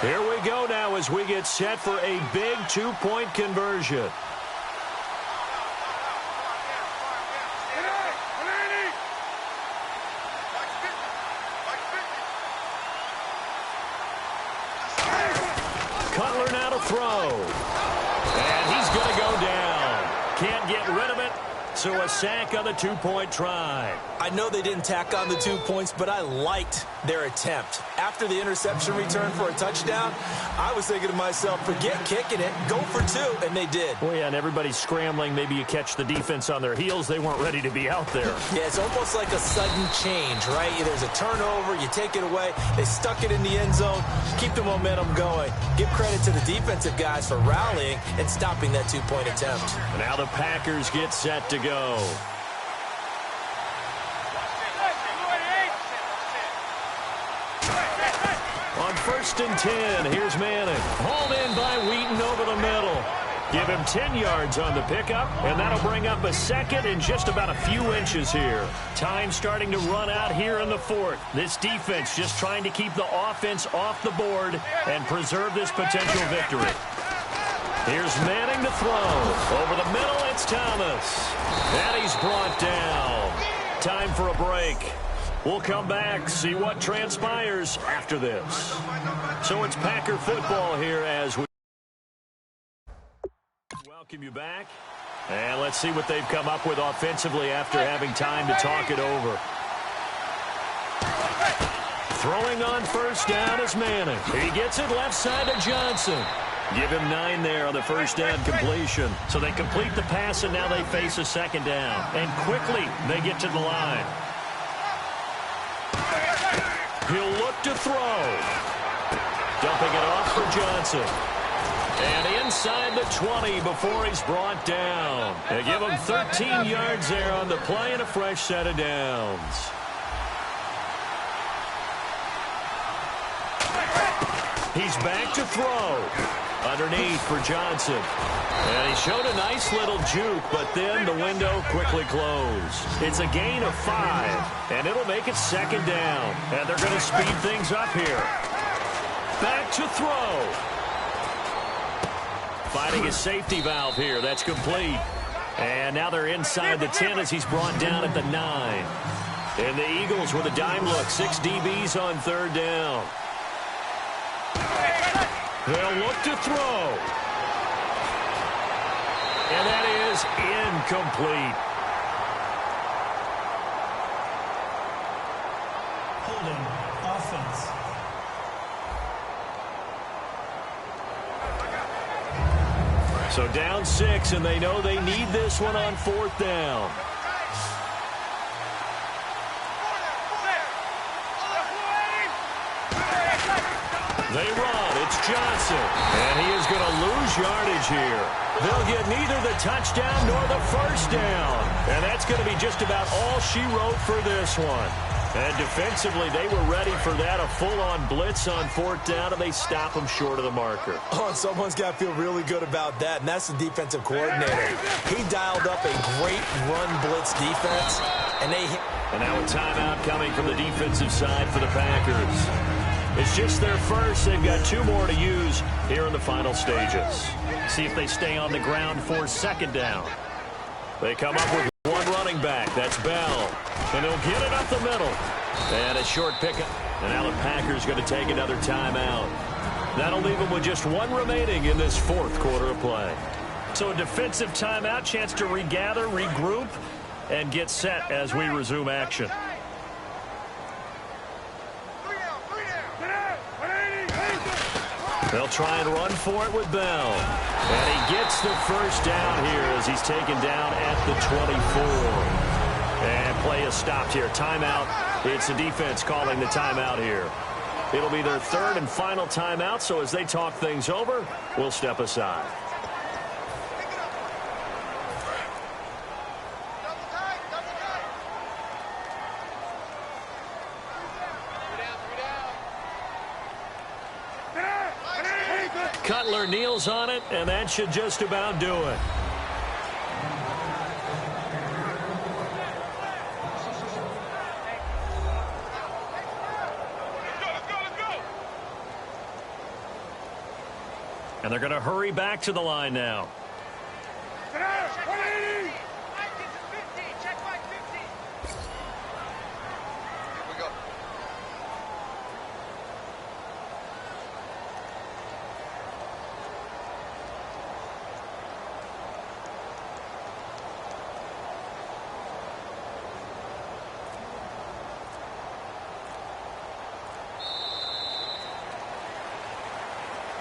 Here we go now as we get set for a big two-point conversion. Cutler now to throw. And he's going to go down. Can't get rid of it. So a sack on the two-point try.
I know they didn't tack on the 2 points, but I liked their attempt. After the interception return for a touchdown, I was thinking to myself, forget kicking it, go for 2, and they did.
Well, yeah, and everybody's scrambling. Maybe you catch the defense on their heels. They weren't ready to be out there.
Yeah, it's almost like a sudden change, right? There's a turnover, you take it away, they stuck it in the end zone, keep the momentum going. Give credit to the defensive guys for rallying and stopping that 2-point attempt.
And now the Packers get set to go. On 1st and 10, here's Manning. Hauled in by Wheaton over the middle. Give him 10 yards on the pickup, and that'll bring up a second in just about a few inches here. Time starting to run out here in the fourth. This defense just trying to keep the offense off the board and preserve this potential victory. Here's Manning to throw. Over the middle, it's Thomas. And he's brought down. Time for a break. We'll come back, see what transpires after this. So it's Packer football here as we welcome you back. And let's see what they've come up with offensively after having time to talk it over. Throwing on 1st down is Manning. He gets it left side to Johnson. Give him 9 there on the 1st down completion. So they complete the pass, and now they face a 2nd down. And quickly, they get to the line. He'll look to throw. Dumping it off for Johnson. And inside the 20 before he's brought down. They give him 13 yards there on the play and a fresh set of downs. He's back to throw. Underneath for Johnson. And he showed a nice little juke, but then the window quickly closed. It's a gain of 5, and it'll make it 2nd down. And they're going to speed things up here. Back to throw. finding his safety valve here. That's complete. And now they're inside the 10 as he's brought down at the 9. And the Eagles with a dime look. 6 DBs on third down. They'll look to throw. And that is incomplete.
Holding offense.
So down 6, and they know they need this one on fourth down. They run. It's Johnson. And he is going to lose yardage here. They'll get neither the touchdown nor the first down. And that's going to be just about all she wrote for this one. And defensively, they were ready for that. A full-on blitz on fourth down, and they stop them short of the marker.
Oh, and someone's got to feel really good about that, and that's the defensive coordinator. He dialed up a great run blitz defense, and they hit.
And now a timeout coming from the defensive side for the Packers. It's just their first. They've got 2 more to use here in the final stages. See if they stay on the ground for second down. They come up with one running back. That's Bell. And they'll get it up the middle. And a short pickup. And now the Packers going to take another timeout. That'll leave them with just 1 remaining in this fourth quarter of play. So a defensive timeout, chance to regather, regroup, and get set as we resume action. They'll try and run for it with Bell. And he gets the first down here as he's taken down at the 24. And play is stopped here. Timeout. It's the defense calling the timeout here. It'll be their 3rd and final timeout, so as they talk things over, we'll step aside. Cutler kneels on it, and that should just about do it. And they're going to hurry back to the line now.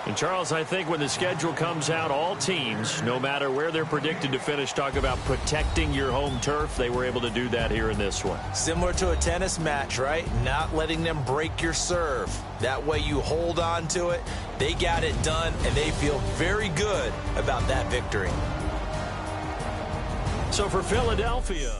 And Charles, I think when the schedule comes out, all teams, no matter where they're predicted to finish, talk about protecting your home turf. They were able to do that here in this one.
Similar to a tennis match, right? Not letting them break your serve. That way you hold on to it. They got it done, and they feel very good about that victory.
So for Philadelphia...